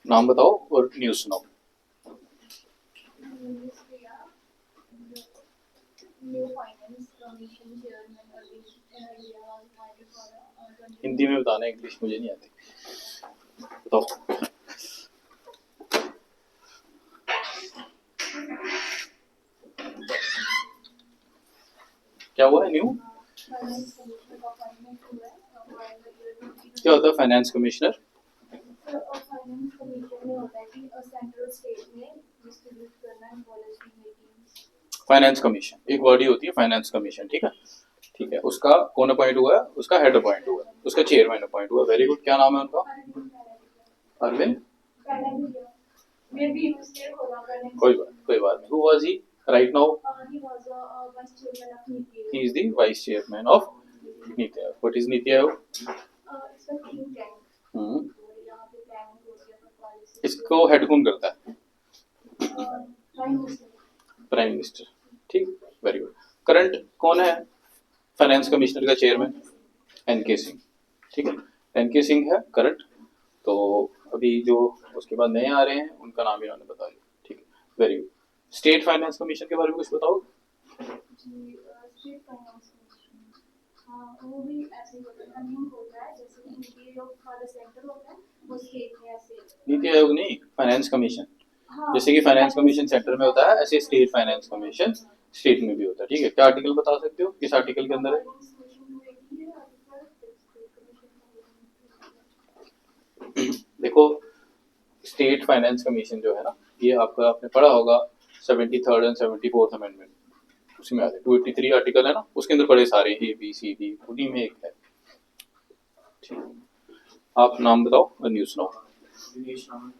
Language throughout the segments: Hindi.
नाम बताओ और न्यूज़ सुनाओ। हिंदी में बताना, इंग्लिश मुझे नहीं आती। बताओ। क्या हुआ है न्यू? क्या होता है फाइनेंस कमिश्नर? फाइनेंस कमीशन एक बॉडी होती है, फाइनेंस कमीशन, ठीक है। ठीक है, उसका कौन अपॉइंट हुआ है? उसका हेड अपॉइंट हुआ है, उसका चेयरमैन अपॉइंट हुआ है। Very good. क्या नाम है उनका? अरविंद। कोई बात नहीं। Who was he right now? He is the vice chairman of NITI Aayog. What is NITI Aayog? इसको हेड कौन करता है? Prime minister. ठीक, वेरी गुड। करंट कौन है फाइनेंस कमिश्नर का चेयरमैन? एनके सिंह। ठीक है, एनके सिंह है करंट। तो अभी जो उसके बाद नए आ रहे हैं उनका नाम इन्होंने बता दिया। ठीक है, very good. State finance commission के बारे में कुछ बताओ। वो भी ऐसे होता है, नियम होता है, जैसे कि नीति आयोग का सेंटर होता है वो स्टेट में ऐसे। नीति आयोग नहीं, फाइनेंस कमीशन। जैसे कि फाइनेंस कमीशन सेंटर में होता है, ऐसे स्टेट फाइनेंस कमीशन स्टेट में भी होता है। ठीक है, क्या आर्टिकल बता सकते हो किस आर्टिकल के अंदर है? देखो, स्टेट फाइनेंस कमीशन जो है ना, ये आपका आपने पढ़ा होगा 73rd एंड 74th अमेंडमेंट, उसमें आते 283 आर्टिकल है ना, उसके अंदर बड़े सारे ए बी सी डी, उन्हीं में एक है। ठीक, आप नाम बताओ और न्यूज़ सुनाओ। दिनेश रावत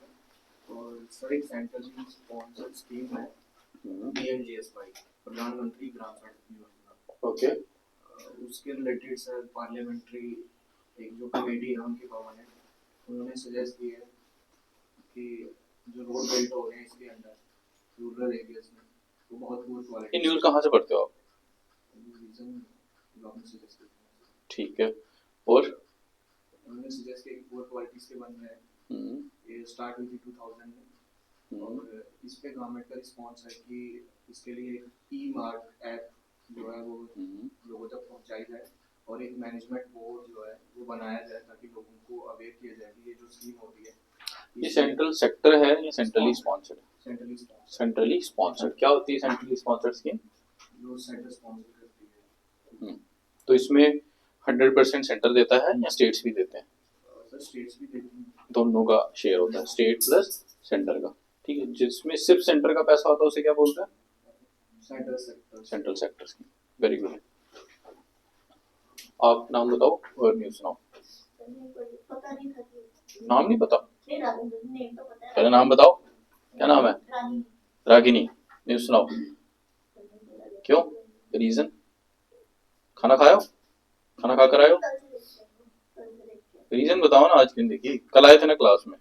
और सर एक सेंट्रली स्पॉन्सर्ड स्कीम है पीएमजीएसवाई, प्रधानमंत्री ग्राम सड़क योजना। ओके। उसके रिलेटेड सर पार्लियामेंट्री एक जो कमेटी है उनके भवन है, उन्होंने सजेस्ट किया है कि जो रोड बेल्ट हो रहे हैं इसके अंदर रूरल एरियाज में वो बहुत पुअर क्वालिटी। ये न्यूज़ कहाँ से पढ़ते हो आप? ठीक है, और उन्होंने सजेस्ट किया कि पुअर क्वालिटी के बन रहे हैं। ये स्टार्ट हुई थी 2000 में और इस पे गवर्नमेंट का रिस्पांस है कि इसके लिए एक ई मार्क ऐप जो है वो लोगों तक पहुंचाई जाए और एक मैनेजमेंट बोर्ड जो है वो बनाया जाए ताकि लोगों को अवेयर किया जाए कि ये जो स्कीम होती है। ये सेंट्रल सेक्टर है या सेंट्रली स्पॉन्सर्ड? Centrally sponsored. क्या होती है सेंट्रली स्पॉन्सर्ड स्कीम? जो सेंटर स्पॉन्सर करती है। तो इसमें 100% सेंटर देता है या स्टेट्स भी देते हैं? स्टेट्स भी देती हैं। दोनों का शेयर होता है, स्टेट प्लस सेंटर का। ठीक है, जिसमें सिर्फ सेंटर का पैसा होता है उसे क्या बोलते हैं? Central sector scheme. Very good. आप नाम बताओ और न्यूज़ सुनाओ। नाम नहीं पता? पहले नाम बताओ, क्या नाम है? रागिनी। न्यूज़ सुनाओ। क्यों? रीजन? खाना खाओ, खाना खा कर आयो। रीजन बताओ ना। आज क्यों देखिए, कल आए थे ना क्लास में,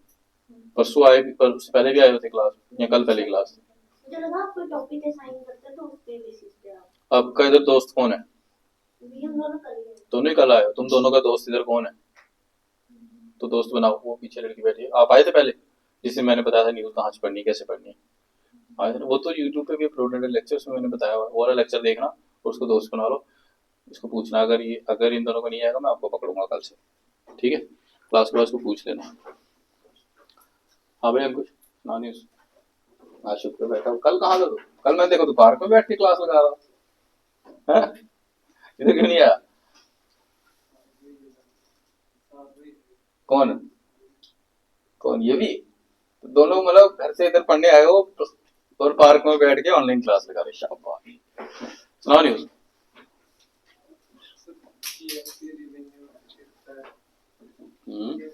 परसों आए, पर उससे पहले भी आए होते क्लास या कल पहले क्लास? आपका इधर दोस्त कौन है? दोनों ही कल आए हो। तुम दोनों का दोस्त इधर कौन है? तो दोस्त बनाओ। वो पीछे लड़की बैठी है, आप आए थे पहले, जिससे मैंने बताया था न्यूज़ कहाँ से पढ़नी कैसे पढ़नी है। आए थे, वो तो यूट्यूब पे भी अपलोडेड है लेक्चर, उसमें मैंने बताया हुआ। वो वाला लेक्चर देखना और उसको दोस्त बना लो। इसको पूछना, अगर इन दोनों को नहीं आएगा मैं आपको पकड़ूंगा कल से। ठीक है, क्लास के बाद उसको पूछ लेना। हाँ भाई अंकुश, सुना न्यूज़। आज शिफ्ट पे बैठा हूँ। कल कहाँ था तू? कल मैं देखो तू पार्क में बैठ के क्लास लगा रहा है। इधर क्यों नहीं आया? कौन? कौन ये भी? तो दोनों मतलब घर से इधर पढ़ने आए हो और पार्क में बैठ के ऑनलाइन क्लास लगा रहे, शाबाश। सुनाओ न्यूज़। हम्म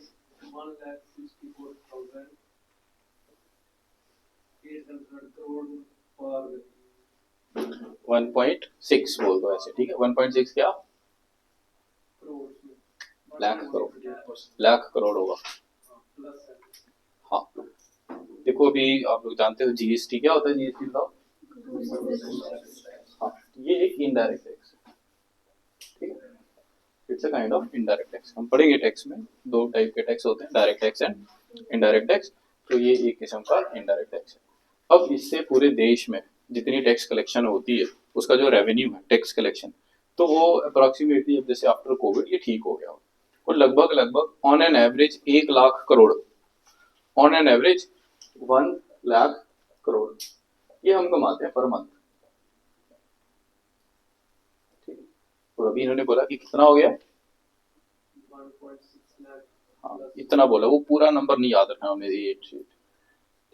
1.6 बोल दो ऐसे, ठीक है। 1.6 क्या? लाख करोड़। लाख करोड़ होगा। हाँ, देखो अभी आप लोग जानते हो जीएसटी क्या होता है? जीएसटी बताओ। हाँ, ये एक इनडायरेक्ट टैक्स है, ठीक है। It's a kind of indirect tax. हम पढ़ेंगे टैक्स में दो टाइप के टैक्स होते हैं, direct tax and indirect tax. तो ये एक किस्म का इनडायरेक्ट टैक्स है। अब इससे पूरे देश में जितनी टैक्स कलेक्शन होती है, उसका जो रेवेन्यू है टैक्स कलेक्शन, तो वो अप्रोक्सीमेटली अब जैसे आफ्टर कोविड ये ठीक हो गया, और लगभग लगभग on an average 1 lakh crore, on an average 1 lakh crore ये हम कमाते हैं पर मंथ, ठीक है। और अभी इन्होंने बोला कि कितना हो गया। हाँ, इतना बोला, वो पूरा नंबर नहीं याद रखना उन्हें, ये ठीक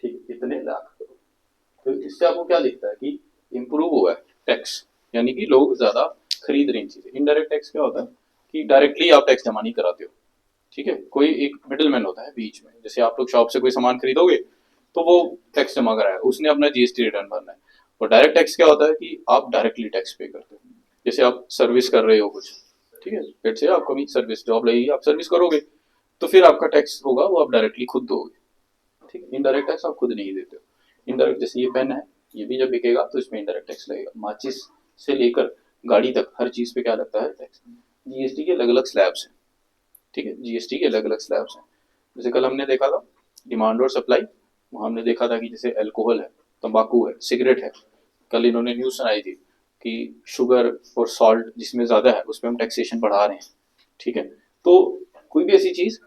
है, इतने लाख करोड़। तो इससे आपको क्या दिखता है कि इम्प्रूव हुआ है टैक्स, यानी कि लोग ज्यादा खरीद रहे हैं चीजें। इनडायरेक्ट टैक्स क्या होता है कि डायरेक्टली आप टैक्स जमा नहीं कराते हो, ठीक है। कोई एक मिडिलमैन होता है बीच में, जैसे आप लोग शॉप से कोई सामान खरीदोगे तो वो टैक्स जमा कराया, उसने अपना जीएसटी रिटर्न भरना है। और डायरेक्ट टैक्स क्या होता है कि आप डायरेक्टली टैक्स पे करते हो। जैसे आप सर्विस कर रहे हो कुछ, ठीक है, फिर से आपको भी सर्विस जॉब लगेगी, आप सर्विस करोगे तो फिर आपका टैक्स होगा वो आप डायरेक्टली खुद दोगे, ठीक है। इनडायरेक्ट टैक्स आप खुद नहीं देते हो। इनडायरेक्ट जैसे ये पेन है, ये भी जब बिकेगा तो इसमें इनडायरेक्ट टैक्स लगेगा। माचिस से लेकर गाड़ी तक हर चीज पे क्या लगता है? टैक्स। जीएसटी के अलग अलग स्लैब्स हैं, ठीक है। जीएसटी के अलग अलग स्लैब्स हैं। जैसे कल हमने देखा था डिमांड और सप्लाई, वहां हमने देखा था कि जैसे अल्कोहल है, तंबाकू है, सिगरेट है। कल इन्होंने न्यूज सुनाई थी कि शुगर और सॉल्ट जिसमें ज्यादा है उस पर हम टैक्सेशन बढ़ा रहे हैं, ठीक है। तो कोई भी ऐसी चीज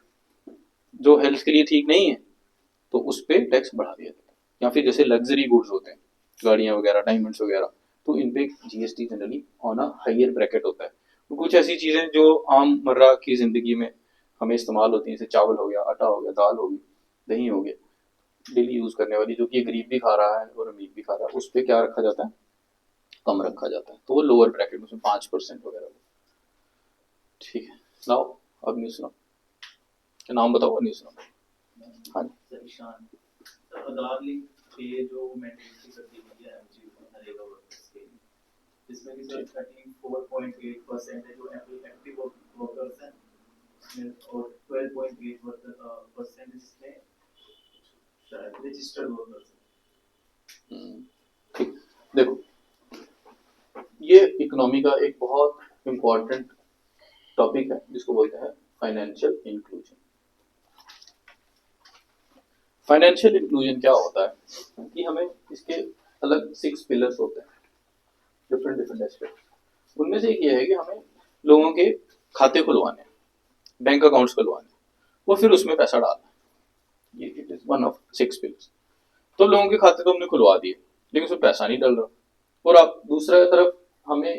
जो हेल्थ के लिए ठीक नहीं है तो उस पर टैक्स बढ़ा दिया जाता है। या फिर जैसे लग्जरी गुड्स होते हैं, गाड़ियां वगैरह, डायमंड्स वगैरह, तो इन पे GST generally on a higher bracket होता है। तो कुछ ऐसी चीजें जो आम मर्रा की जिंदगी में हमें इस्तेमाल होती है, जैसे चावल हो गया, आटा हो गया, दाल होगी, दही हो गया, डेली यूज करने वाली, जो कि गरीब भी खा रहा है और अमीर भी खा रहा है, उस पर क्या रखा जाता है? कम रखा जाता है, तो वो लोअर ब्रैकेट में 5% वगैरह, ठीक है। सुनाओ, अब न्यूज सुनाओ, क्या नाम बताओ, न्यूज सुनाओ। हाँ आधार लिंक पे जो मैंडेटरी कर दी गई है एमजी नरेगा वर्कर्स के लिए, जिसमें कि सर 34.8% है जो एक्टिव वर्कर्स हैं उसमें, और 12.8% इसमें शायद रजिस्टर्ड वर्कर्स हैं। ठीक, देखो ये इकोनॉमी का एक बहुत इंपॉर्टेंट टॉपिक है जिसको बोलते हैं फाइनेंशियल इंक्लूजन। फाइनेंशियल इंक्लूजन क्या होता है कि हमें इसके अलग 6 पिलर्स होते हैं, डिफरेंट डिफरेंट एस्पेक्ट। उनमें से एक ये है कि हमें लोगों के खाते खुलवाने, बैंक अकाउंट्स खुलवाने, और फिर उसमें पैसा डालना। ये it is one of 6 pillars. तो लोगों के खाते तो हमने खुलवा दिए, लेकिन उसमें पैसा नहीं डल रहा। और आप दूसरा तरफ हमें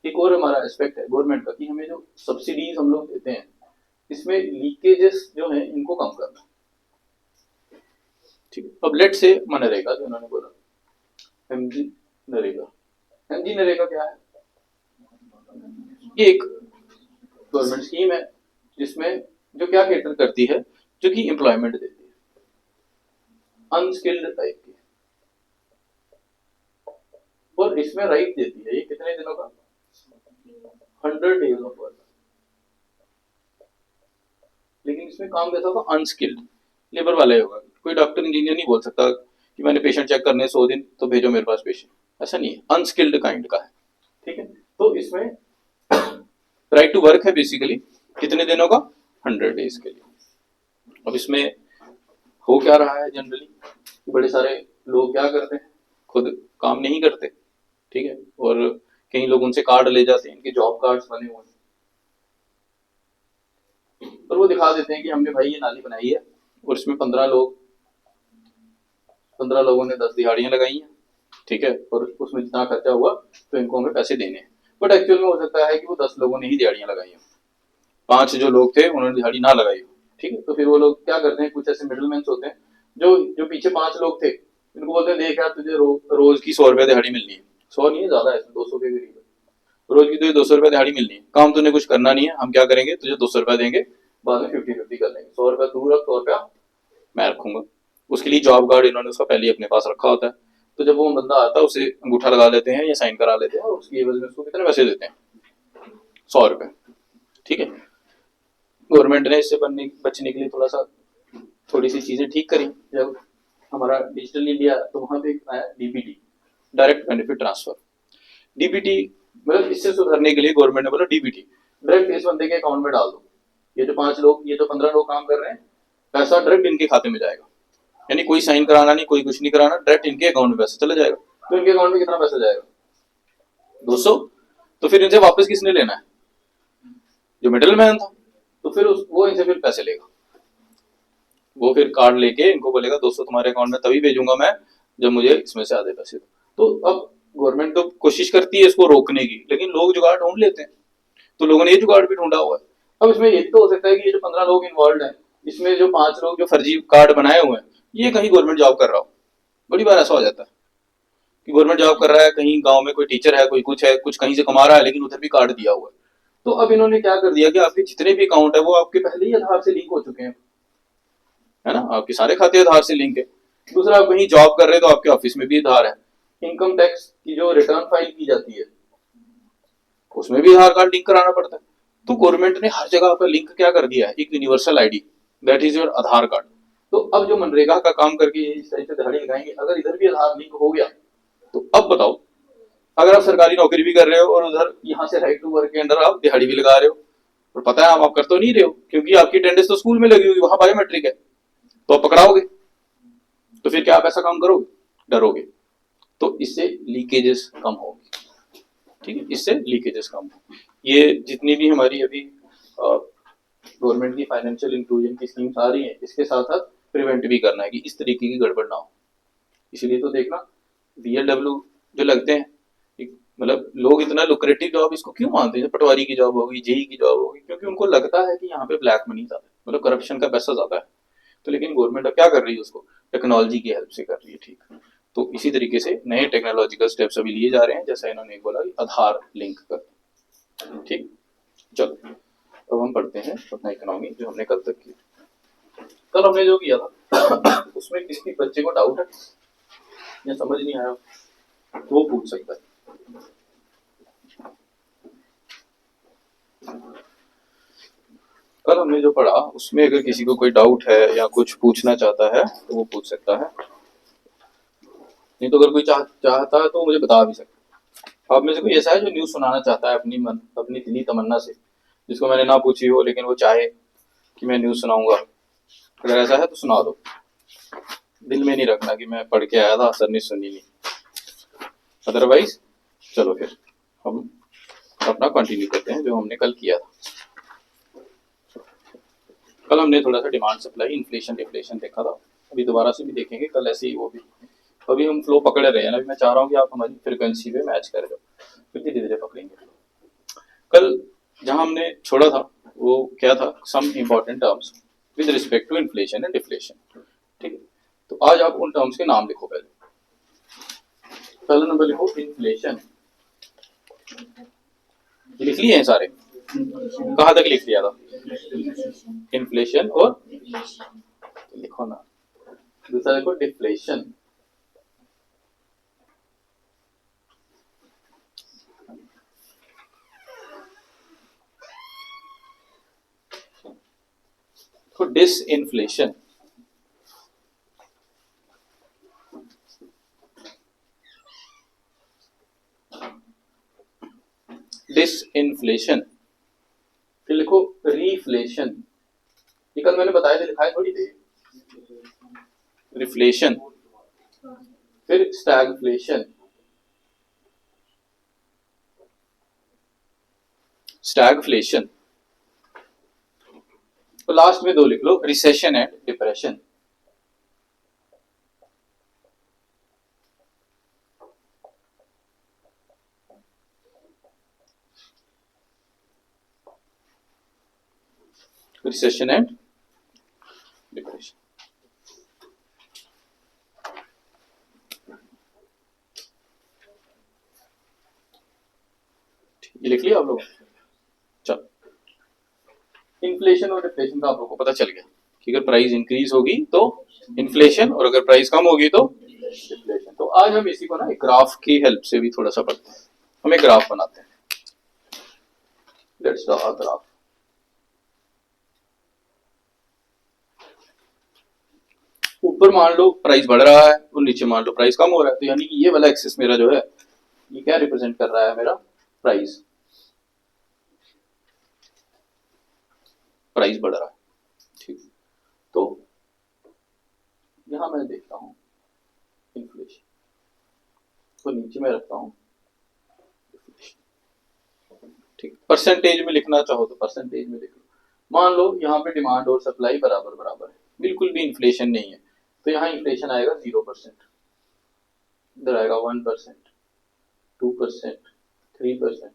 एक और हमारा एस्पेक्ट है गवर्नमेंट का कि हमें जो सब्सिडीज हम लोग देते हैं इसमें लीकेजेस जो है इनको कम करना, ठीक है। अब लेट से मनरेगा जो उन्होंने बोला, एमजी नरेगा। एमजी नरेगा क्या है? ये एक गवर्नमेंट स्कीम है जिसमें जो क्या कैटर करती है, जो कि एम्प्लॉयमेंट देती है अनस्किल्ड टाइप की, और इसमें राइट देती है ये कितने दिनों का? 100 डेज ऑफ वर्क। लेकिन इसमें काम कैसा होगा? अनस्किल्ड लेबर वाला ही होगा। कोई डॉक्टर इंजीनियर नहीं बोल सकता कि मैंने पेशेंट चेक करने 100 दिन तो भेजो मेरे पास पेशेंट, ऐसा नहीं है, अनस्किल्ड काइंड का है, ठीक है। तो इसमें राइट टू वर्क है बेसिकली कितने दिनों का? 100 डेज के लिए। अब इसमें हो क्या रहा है जनरली, बड़े सारे लोग क्या करते हैं, खुद काम नहीं करते, ठीक है, और कई लोग उनसे कार्ड ले जाते हैं, इनके जॉब कार्ड्स बने हुए हैं, और वो दिखा देते हैं कि हमने भाई ये नाली बनाई है और इसमें 15 लोग 15 लोगों ने 10 दिहाड़ियां लगाई हैं, ठीक है, और उसमें जितना खर्चा हुआ तो इनको हमें पैसे देने हैं। बट एक्चुअल में हो सकता है कि वो 10 लोगों ने ही दिहाड़ियां लगाई हो, 5 जो लोग थे उन्होंने दिहाड़ी ना लगाई हो, ठीक है। तो फिर वो लोग क्या करते हैं, कुछ ऐसे मिडलमैन होते हैं जो जो पीछे 5 लोग थे, इनको बोलते हैं देख यार तुझे रोज की 100 रुपया दिहाड़ी मिलनी है, 100 नहीं है, ज्यादा है, 200 के करीब है। रोज की तुझे 200 रुपया दिहाड़ी मिलनी है, काम तूने कुछ करना नहीं है, हम क्या करेंगे, तुझे 200 रुपया देंगे, बाद में 50-50 कर लेंगे, 100 रुपया तू रख, 100 रुपया मैं रखूंगा। उसके लिए जॉब कार्ड इन्होंने उसका पहले ही अपने पास रखा होता है। तो जब वो बंदा आता है उसे अंगूठा लगा लेते हैं या साइन करा लेते हैं, और उसकी एवज में उसको कितने पैसे देते हैं, 100 रुपए, ठीक है। गवर्नमेंट ने इससे बचने के लिए थोड़ी सी चीजें ठीक करी। जब हमारा डिजिटल इंडिया, तो वहां पे आया DBT, direct benefit transfer. DBT मतलब इससे सुधारने के लिए गवर्नमेंट ने बोला डीबीटी डायरेक्ट इस बंदे के अकाउंट में डाल दो, ये जो 5 लोग, ये जो 15 लोग काम कर रहे हैं, पैसा डायरेक्ट इनके खाते में जाएगा, यानी कोई साइन कराना नहीं, कोई कुछ नहीं कराना, डायरेक्ट इनके अकाउंट में पैसा चला जाएगा। तो इनके अकाउंट में कितना पैसा जाएगा, 200। तो फिर इनसे वापस किसने लेना है, जो मिडिल मैन था। तो फिर वो इनसे फिर पैसे लेगा, वो फिर कार्ड लेके इनको बोलेगा 200 तुम्हारे अकाउंट में तभी भेजूंगा मैं जब मुझे इसमें से आधे पैसे दो। तो अब गवर्नमेंट तो कोशिश करती है इसको रोकने की, लेकिन लोग जुगाड़ ढूंढ लेते हैं, तो लोगों ने ये जुगाड़ भी ढूंढा हुआ है। अब इसमें ये भी तो हो सकता है कि ये जो 15 लोग इन्वॉल्व हैं, इसमें जो 5 लोग जो फर्जी कार्ड बनाए हुए हैं, ये कहीं गवर्नमेंट जॉब कर रहा हो। बड़ी बार ऐसा हो जाता है कि गवर्नमेंट जॉब कर रहा है, कहीं गांव में कोई टीचर है, कोई कुछ है, कुछ कहीं से कमा रहा है, लेकिन उधर भी कार्ड दिया हुआ है। तो अब इन्होंने क्या कर दिया कि आपके जितने भी अकाउंट है वो आपके पहले ही आधार से लिंक हो चुके हैं, है ना, आपके सारे खाते आधार से लिंक है। दूसरा, आप कहीं जॉब कर रहे हैं तो आपके ऑफिस में भी आधार है। इनकम टैक्स की जो रिटर्न फाइल की जाती है उसमें भी आधार कार्ड लिंक कराना पड़ता है। तो गवर्नमेंट ने हर जगह पर लिंक क्या कर दिया है, एक universal ID, that is your Aadhaar card. तो अब जो मनरेगा का काम करके इस तरह से दिहाड़ी लगाएंगे, अगर इधर भी आधार लिंक हो गया तो अब बताओ, अगर आप सरकारी नौकरी भी कर रहे हो और उधर यहाँ से राइट टू वर्क के अंदर आप दिहाड़ी भी लगा रहे हो, और पता है आप कर तो नहीं रहे हो, क्योंकि आपकी अटेंडेंस तो स्कूल में लगी हुई, वहां बायोमेट्रिक है, तो आप पकड़ाओगे, तो फिर क्या आप ऐसा काम करोगे, डरोगे। तो इससे लीकेजेस कम होगी, ठीक है, इससे लीकेजेस कम हो। ये जितनी भी हमारी अभी गवर्नमेंट की फाइनेंशियल इंक्लूजन की स्कीम्स आ रही है, इसके साथ साथ प्रिवेंट भी करना है कि इस तरीके की गड़बड़ ना हो। इसीलिए तो देखना बीएलडब्ल्यू जो लगते हैं, मतलब लोग इतना लुक्रेटिव जॉब इसको क्यों मानते हैं, पटवारी की जॉब होगी, जेई की जॉब होगी, क्योंकि उनको लगता है कि यहाँ पे ब्लैक मनी ज्यादा है, मतलब करप्शन का पैसा ज्यादा है। तो लेकिन गवर्नमेंट अब क्या कर रही है, उसको टेक्नोलॉजी की हेल्प से कर रही है, ठीक। तो इसी तरीके से नए टेक्नोलॉजिकल स्टेप्स अभी लिए जा रहे हैं, जैसा इन्होंने बोला कि आधार लिंक कर, ठीक। चलो अब हम पढ़ते हैं अपना इकोनॉमी जो हमने कल तक किया। कल हमने जो किया था उसमें किसी बच्चे को डाउट है या समझ नहीं आया वो पूछ सकता है। कल हमने जो पढ़ा उसमें अगर किसी को कोई डाउट है या कुछ पूछना चाहता है तो वो पूछ सकता है, नहीं तो अगर कोई चाहता है तो मुझे बता भी सकता है। आप में से कोई ऐसा है जो न्यूज़ सुनाना चाहता है अपनी दिली तमन्ना से, जिसको मैंने ना पूछी हो लेकिन वो चाहे कि मैं न्यूज़ सुनाऊंगा? अगर ऐसा है तो सुना दो, दिल में नहीं रखना कि मैं पढ़ के आया था सर ने सुनी नहीं। अदरवाइज चलो फिर हम अपना कंटिन्यू करते हैं जो हमने कल किया था। कल हमने थोड़ा सा डिमांड सप्लाई, इन्फ्लेशन डिफ्लेशन देखा था, अभी दोबारा से भी देखेंगे कल ऐसे ही वो भी। अभी हम फ्लो पकड़ रहे हैं ना, अभी मैं चाह रहा हूँ कि आप हमारी फ्रिक्वेंसी पे मैच कर जाओ, फिर धीरे धीरे पकड़ेंगे। कल जहां हमने छोड़ा था वो क्या था, some important terms with respect to inflation and deflation, ठीक है। तो आज आप उन टर्म्स के नाम लिखो। पहला नंबर लिखो इन्फ्लेशन, लिख लिए हैं सारे, कहाँ तक लिख लिया था, इन्फ्लेशन, और लिखो ना दूसरा देखो डिफ्लेशन, तो डिसइन्फ्लेशन, डिसइन्फ्लेशन, फिर लिखो रीफ्लेशन, ये कल मैंने बताया था, लिखाए थोड़ी थे, रिफ्लेशन, फिर स्टैगफ्लेशन, स्टैगफ्लेशन, तो लास्ट में 2 लिख लो, recession and depression. Recession and depression. ये लिख लिया आप लोग? चलो, इन्फ्लेशन और डिफ्लेशन का आप लोगों को पता चल गया कि अगर प्राइस इंक्रीज होगी तो इन्फ्लेशन और अगर प्राइस कम होगी तो डिफ्लेशन। तो आज हम इसी को ना एक ग्राफ की हेल्प से भी थोड़ा सा पढ़ते हैं। हम एक ग्राफ बनाते हैं। Let's draw a graph. ऊपर मान लो प्राइस बढ़ रहा है और नीचे मान लो प्राइस कम हो रहा है, तो यानी कि ये वाला एक्सिस मेरा जो है ये क्या रिप्रेजेंट कर रहा है, मेरा प्राइस बढ़ रहा है। ठीक, तो यहां मैं देखता हूं इन्फ्लेशन, तो नीचे मैं रखता हूं डिफ्लेशन। ठीक, परसेंटेज में लिखना चाहो तो परसेंटेज में लिख लो। मान लो यहाँ पे डिमांड और सप्लाई बराबर बराबर है, बिल्कुल भी इन्फ्लेशन नहीं है, तो यहाँ इन्फ्लेशन आएगा 0%, इधर आएगा 1%, 2%, 3%,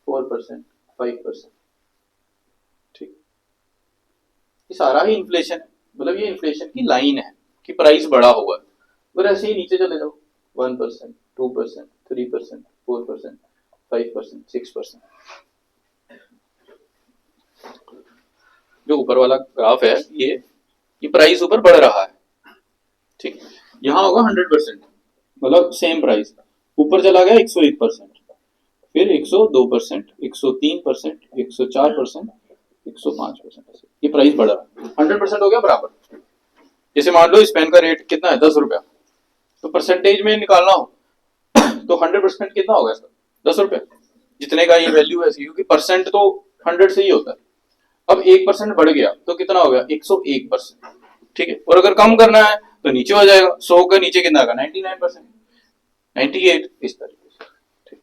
4%, 5%। ठीक, ये सारा ही इन्फ्लेशन है, मतलब ये इन्फ्लेशन की लाइन है कि प्राइस बढ़ा हुआ है। अगर ऐसे ही नीचे चले जाओ 1%, 2%, 3%, 4%, 5%, 6%। जो ऊपर वाला ग्राफ है ये प्राइस ऊपर बढ़ रहा है। ठीक, यहाँ होगा 100%, मतलब सेम प्राइस, ऊपर चला गया 101%, फिर 102%, 103%, 104%, 105%। ये प्राइस बढ़ रहा है, 100% हो गया बराबर। जैसे मान लो इस पेन का रेट कितना है, 10 रुपया, तो परसेंटेज में निकालना हो तो 100% कितना होगा इसका, 10 रुपया, जितने का ये वैल्यू है, क्योंकि परसेंट तो 100 से ही होता है। अब 1% बढ़ गया तो कितना हो गया, 101%। ठीक है, और अगर कम करना है तो नीचे हो जाएगा, 100 का नीचे कितना आएगा, 99%, 98, इस तरीके से। ठीक,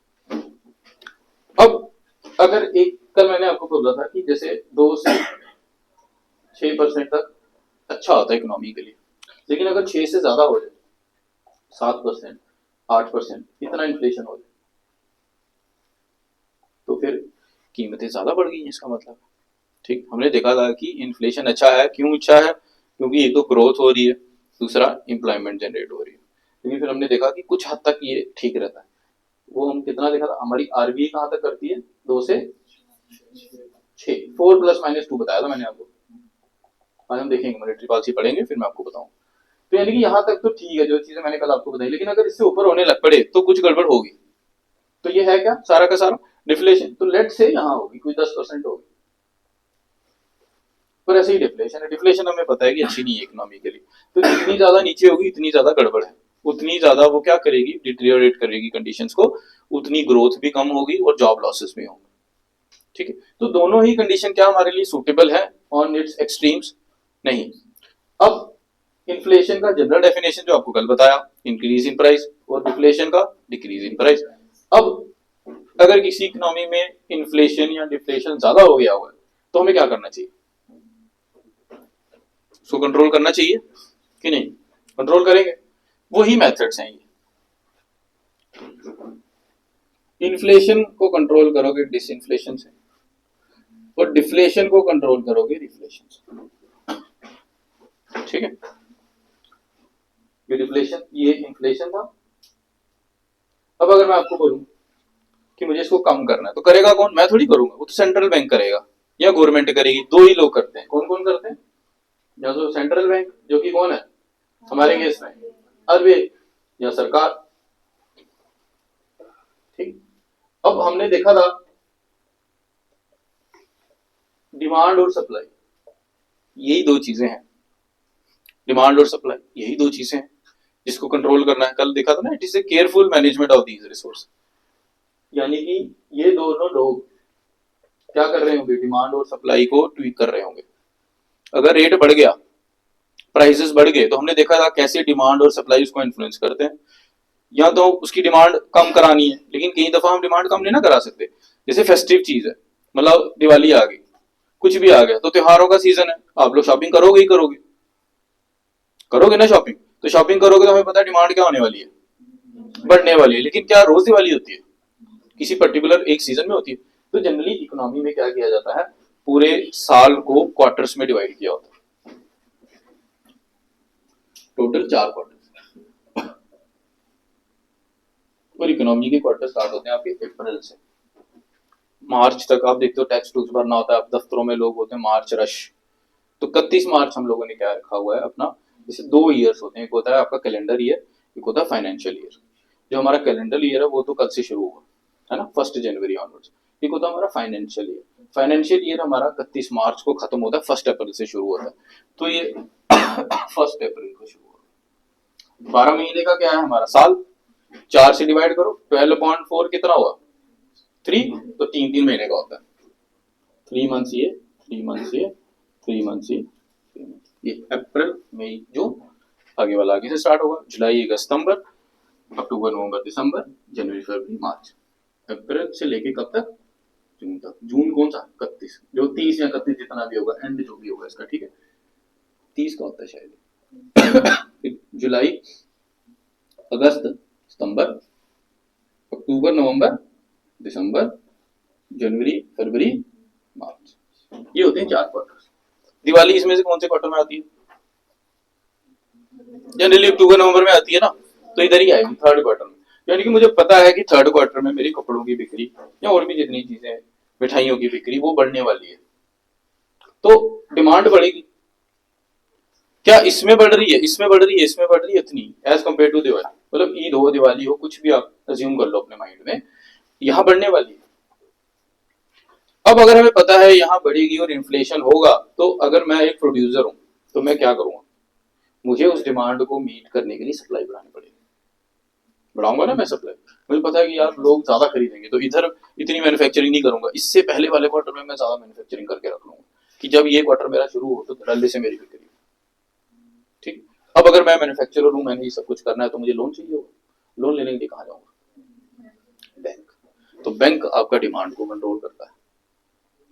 अब अगर एक कल मैंने आपको बोला था कि जैसे 2 से 6% तक अच्छा होता है इकोनॉमी के लिए, लेकिन अगर 6 से ज्यादा हो जाए, 7%, 8%, इतना इन्फ्लेशन हो जाए, तो फिर कीमतें ज्यादा बढ़ गई हैं, इसका मतलब। ठीक, हमने देखा था कि इन्फ्लेशन अच्छा है, क्यों अच्छा है, क्योंकि एक तो ग्रोथ हो रही है, दूसरा एम्प्लॉयमेंट जनरेट हो रही है। लेकिन फिर हमने देखा कि कुछ हद तक ये ठीक रहता है। वो हम कितना देखा था, हमारी आरबीआई कहां तक करती है, 2 से 6, 4 ± 2 बताया था मैंने आपको। आज हम देखेंगे, मॉनेटरी पॉलिसी पढ़ेंगे, फिर मैं आपको बताऊं। तो यानी कि यहाँ तक तो ठीक है जो चीजें मैंने कल आपको बताई, लेकिन अगर इससे ऊपर होने लग पड़े तो कुछ गड़बड़ होगी। तो ये है क्या, सारा का सारा डिफ्लेशन। तो लेट से यहाँ होगी कोई 10% होगी, पर ऐसे ही डिफ्लेशन है। डिफ्लेशन हमें पता है कि अच्छी नहीं है इकोनॉमी के लिए। तो जितनी ज्यादा नीचे होगी उतनी ज्यादा गड़बड़ है, उतनी ज्यादा वो क्या करेगी, डिटेरियोरेट करेगी कंडीशंस को, उतनी ग्रोथ भी कम होगी और जॉब लॉसेस भी होंगे। ठीक है, तो दोनों ही कंडीशन क्या हमारे लिए सूटेबल है ऑन इट्स एक्सट्रीम्स, नहीं। अब इन्फ्लेशन का जनरल डेफिनेशन जो आपको कल बताया, इंक्रीज इन प्राइस, और डिफ्लेशन का डिक्रीज इन प्राइस। अब अगर किसी इकोनॉमी में इन्फ्लेशन या डिफ्लेशन ज्यादा हो गया हुआ है तो हमें क्या करना चाहिए, उसको कंट्रोल करना चाहिए कि नहीं, कंट्रोल करेंगे। वही मेथड्स हैं ये, इन्फ्लेशन को कंट्रोल करोगे डिसइन्फ्लेशन से, और डिफ्लेशन को कंट्रोल करोगे रिफ्लेशन से। ठीक है, ये डिफ्लेशन, ये इन्फ्लेशन था। अब अगर मैं आपको बोलूं कि मुझे इसको कम करना है तो करेगा कौन, मैं थोड़ी करूंगा, वो तो सेंट्रल बैंक करेगा या गवर्नमेंट करेगी। दो ही लोग करते हैं, कौन कौन करते हैं, या तो सेंट्रल बैंक जो कि कौन है हमारे केस में आरबीआई, या सरकार। ठीक, अब हमने देखा था डिमांड और सप्लाई, यही दो चीजें हैं, डिमांड और सप्लाई यही दो चीजें हैं जिसको कंट्रोल करना है। कल देखा था ना, it is a careful management of these resource, यानी कि ये दोनों लोग क्या कर रहे होंगे, डिमांड और सप्लाई को ट्वीक कर रहे होंगे। अगर रेट बढ़ गया, प्राइसेस बढ़ गए, तो हमने देखा था कैसे डिमांड और सप्लाई उसको इन्फ्लुएंस करते हैं। या तो उसकी डिमांड कम करानी है, लेकिन कई दफा हम डिमांड कम नहीं ना करा सकते। जैसे फेस्टिव चीज है, मतलब दिवाली आ गई, कुछ भी आ गया, तो त्योहारों का सीजन है, आप लोग शॉपिंग करोगे ही करोगे, करोगे ना शॉपिंग। तो शॉपिंग करोगे तो हमें पता है डिमांड क्या होने वाली है, बढ़ने वाली है। लेकिन क्या रोज दिवाली होती है, किसी पर्टिकुलर एक सीजन में होती है। तो जनरली इकोनॉमी में क्या किया जाता है, पूरे साल को क्वार्टर्स में डिवाइड किया होता है, टोटल 4 क्वार्टर। और इकोनॉमी के क्वार्टर स्टार्ट होते हैं आपके अप्रैल से मार्च तक। आप देखते हो टैक्स टूक्स भरना होता है, अब दफ्तरों में लोग होते हैं मार्च रश। तो 31 मार्च हम लोगों ने क्या रखा हुआ है अपना, जैसे 2 ईयर्स होते हैं, एक होता है आपका कैलेंडर ईयर, एक होता है फाइनेंशियल ईयर। जो हमारा कैलेंडर ईयर है वो तो कल से शुरू हुआ है ना, 1 जनवरी ऑनवर्ड्स। एक होता है हमारा फाइनेंशियल ईयर। फाइनेंशियल ईयर हमारा 31 मार्च को खत्म होता है, 1 अप्रैल से शुरू होता है। तो ये 1 अप्रैल को शुरू होगा। 12 महीने का क्या है हमारा साल, 4 से डिवाइड करो, 12.4 कितना हुआ 3, तो 3 महीने का होता है। 3 मंथ्स ये, 3 मंथ्स ये, 3 मंथ्स ये अप्रैल मई जून, आगे वाला आगे से स्टार्ट होगा, जुलाई अगस्त सितंबर, अक्टूबर नवंबर दिसंबर, जनवरी फरवरी मार्च। अप्रैल से लेके कब तक, जून तक। जून कौन सा 31, जो 30 या 31 जितना भी होगा, एंड जो भी होगा इसका, ठीक है 30 का होता है शायद। जुलाई अगस्त सितंबर, अक्टूबर नवंबर दिसंबर, जनवरी फरवरी मार्च, ये होते हैं 4 क्वार्टर। दिवाली इसमें से कौन से क्वार्टर में आती है, जनरली अक्टूबर नवंबर में आती है ना, तो इधर ही आएगी 3rd क्वार्टर में। यानी कि मुझे पता है कि 3rd क्वार्टर में मेरी कपड़ों की बिक्री या और भी जितनी चीजें, मिठाइयों की बिक्री वो बढ़ने वाली है, तो डिमांड बढ़ेगी। क्या इसमें बढ़ रही है, इसमें बढ़ रही है, इसमें बढ़ रही है इतनी एज कम्पेयर टू दिवाली, मतलब ईद हो दिवाली हो कुछ भी आप अज्यूम कर लो अपने माइंड में, यहां बढ़ने वाली है। अब अगर हमें पता है यहां बढ़ेगी और इन्फ्लेशन होगा, तो अगर मैं एक प्रोड्यूसर हूं तो मैं क्या करूंगा, मुझे उस डिमांड को मीट करने के लिए सप्लाई बढ़ानी पड़ेगी। बढ़ाऊंगा ना मैं सप्लाई, मुझे पता है कि यार लोग ज्यादा खरीदेंगे, तो इधर इतनी मैन्युफैक्चरिंग नहीं करूंगा, इससे पहले वाले क्वार्टर में मैं ज्यादा मैन्युफैक्चरिंग करके रख लूंगा कि जब ये क्वार्टर मेरा शुरू हो तो जल्दी से मेरी बिक्री। ठीक, अब अगर मैं मैन्युफैक्चरर हूं, मैंने ये सब कुछ करना है, तो मुझे लोन चाहिए होगा, लोन लेने के लिए कहां जाऊंगा, बैंक। तो बैंक आपका डिमांड को कंट्रोल करता है,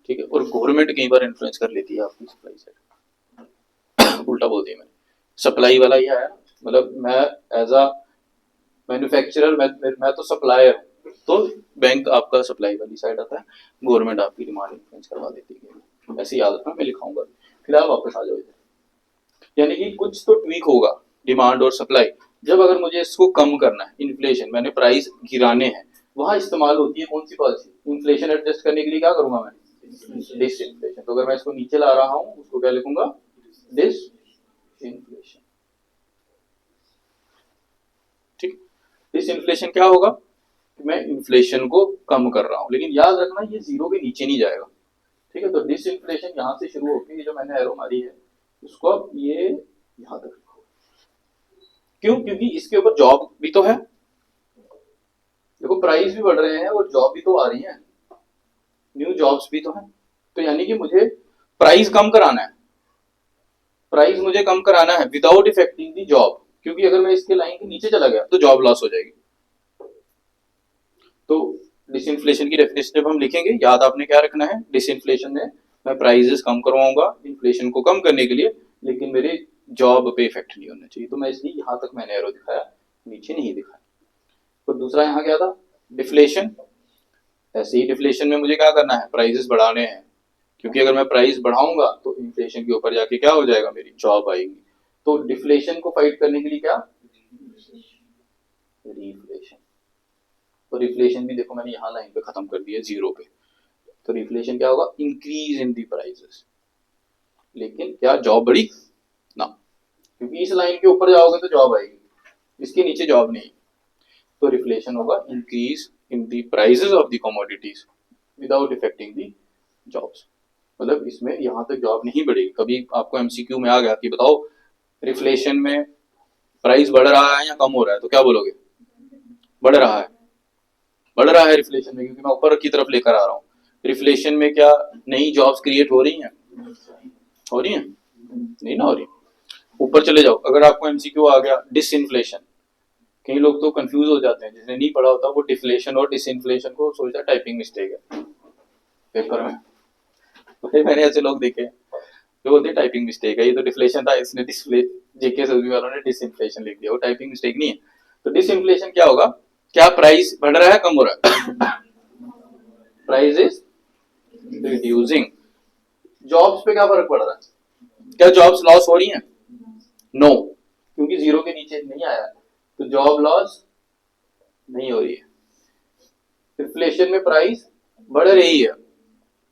ठीक है। और गवर्नमेंट कई बार इन्फ्लुएंस कर लेती है आपकी सप्लाई साइड, उल्टा बोल दिया मैंने, सप्लाई वाला ही है, मतलब मैं एज अ मैन्युफैक्चरर, मैं तो सप्लायर हूं, तो बैंक आपका सप्लाई वाली साइड आता है, गवर्नमेंट आपकी डिमांड इन्फ्लुएंस करवा देती है। ऐसे याद रखना, मैं लिखाऊंगा। फिलहाल वापस आ जाओ इधर, यानी कि कुछ तो ट्वीक होगा डिमांड और सप्लाई। जब अगर मुझे इसको कम करना है, इन्फ्लेशन, मैंने प्राइस गिराने हैं, वहां इस्तेमाल होती है कौन सी पॉलिसी, इन्फ्लेशन एडजस्ट करने के लिए क्या करूंगा मैं, डिसइन्फ्लेशन। तो अगर मैं इसको नीचे ला रहा हूं, उसको क्या लिखूंगा, डिसइन्फ्लेशन। ठीक, डिसइन्फ्लेशन क्या होगा, मैं इन्फ्लेशन को कम कर रहा हूं, लेकिन याद रखना ये 0 के नीचे नहीं जाएगा, ठीक है। तो डिसइन्फ्लेशन यहां से शुरू होकर, ये जो मैंने एरो मारी है उसको अब ये यहां तक लिखो। क्यों, क्योंकि इसके ऊपर जॉब भी तो है, देखो प्राइस भी बढ़ रहे हैं और जॉब भी तो आ रही है, न्यू जॉब्स भी तो है। तो यानी कि मुझे प्राइस कम कराना है, प्राइस मुझे कम कराना है विदाउट इफेक्टिंग दी जॉब, क्योंकि अगर मैं इसके लाइन के नीचे चला गया तो जॉब लॉस हो जाएगी। तो डिसइन्फ्लेशन की डेफिनेशन जब हम लिखेंगे, याद आपने क्या रखना है, डिसइन्फ्लेशन में मैं प्राइसेस कम करवाऊंगा इन्फ्लेशन को कम करने के लिए, लेकिन मेरे जॉब पे इफेक्ट नहीं होना चाहिए। तो मैं इसलिए यहां तक मैंने एरो दिखाया, नीचे नहीं दिखाया। तो दूसरा यहाँ क्या था, डिफ्लेशन। ऐसे ही डिफ्लेशन में मुझे क्या करना है, प्राइसेस बढ़ाने हैं, क्योंकि अगर मैं प्राइस बढ़ाऊंगा तो इन्फ्लेशन के ऊपर जाके क्या हो जाएगा, मेरी जॉब आएगी। तो डिफ्लेशन को फाइट करने के लिए क्या, रिफ्लेशन। तो रिफ्लेशन भी देखो मैंने यहाँ लाइन पे खत्म कर दिया 0 पे। तो रिफ्लेशन क्या होगा, इंक्रीज इन दी प्राइसेस, लेकिन क्या जॉब बढ़ी ना, क्योंकि इस लाइन के ऊपर जाओगे तो जॉब आएगी, इसके नीचे जॉब नहीं। तो रिफ्लेशन होगा increase in the prices of the commodities without affecting the jobs, मतलब इसमें यहां तक जॉब नहीं बढ़ेगी। कभी आपको एमसीक्यू में आ गया कि बताओ रिफ्लेशन में प्राइस बढ़ रहा है या कम हो रहा है, तो क्या बोलोगे, बढ़ रहा है, बढ़ रहा है रिफ्लेशन में, क्योंकि मैं ऊपर की तरफ लेकर आ रहा हूँ। रिफ्लेशन में क्या नई जॉब्स क्रिएट हो रही हैं, हो रही हैं, नहीं ना हो रही। ऊपर चले जाओ, अगर आपको एमसीक्यू आ गया डिसइन्फ्लेशन, कई लोग तो कंफ्यूज हो जाते हैं, जिसने नहीं पढ़ा होता वो डिफ्लेशन और डिसइन्फ्लेशन को सोचता टाइपिंग मिस्टेक है पेपर में। तो मैंने ऐसे लोग देखे जो बोलते टाइपिंग मिस्टेक है, ये तो डिफ्लेशन था, इसने डिस्प्ले जेके सभी वालों ने डिसइन्फ्लेशन लिख दिया, वो टाइपिंग मिस्टेक नहीं है। तो डिसइन्फ्लेशन क्या होगा, क्या प्राइस बढ़ रहा है कम हो रहा है, प्राइस इज रिड्यूसिंग, जॉब्स पे क्या फर्क पड़ रहा है? क्या जॉब्स लॉस हो रही हैं? नो, क्योंकि जीरो के नीचे नहीं आया, तो जॉब लॉस नहीं हो रही है। इन्फ्लेशन में प्राइस बढ़ रही है,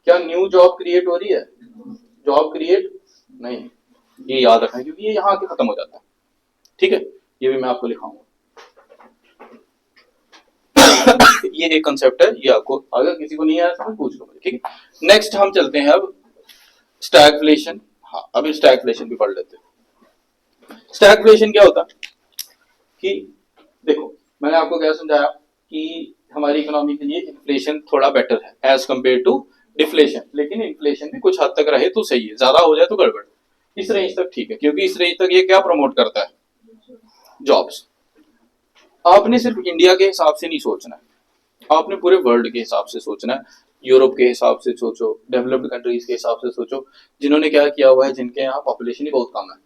क्या न्यू जॉब क्रिएट हो रही है? जॉब क्रिएट नहीं, ये याद रखना क्योंकि ये यहाँ आके खत्म हो जाता है। ठीक है, ये भी मैं आपको लिखाऊंगा। ये एक कंसेप्ट है, ये आपको अगर किसी को नहीं आया तो पूछ लो। ठीक है, नेक्स्ट हम चलते हैं अब स्टैगफ्लेशन। हाँ, अभी स्टैगफ्लेशन भी पढ़ लेते हैं। स्टैगफ्लेशन क्या होता है कि देखो, मैंने आपको क्या समझाया कि हमारी इकोनॉमी के लिए इन्फ्लेशन थोड़ा बेटर है एज कंपेयर टू डिफ्लेशन, लेकिन इन्फ्लेशन भी कुछ हद तक रहे तो सही है, ज्यादा हो जाए तो गड़बड़। इस रेंज तक ठीक है, क्योंकि इस रेंज तक ये क्या प्रमोट करता है? जॉब्स। आपने सिर्फ इंडिया के हिसाब से नहीं सोचना है, आपने पूरे वर्ल्ड के हिसाब से सोचना है। यूरोप के हिसाब से सोचो, डेवलप्ड कंट्रीज के हिसाब से सोचो, जिन्होंने क्या किया हुआ है, जिनके यहाँ पॉपुलेशन ही बहुत कम है,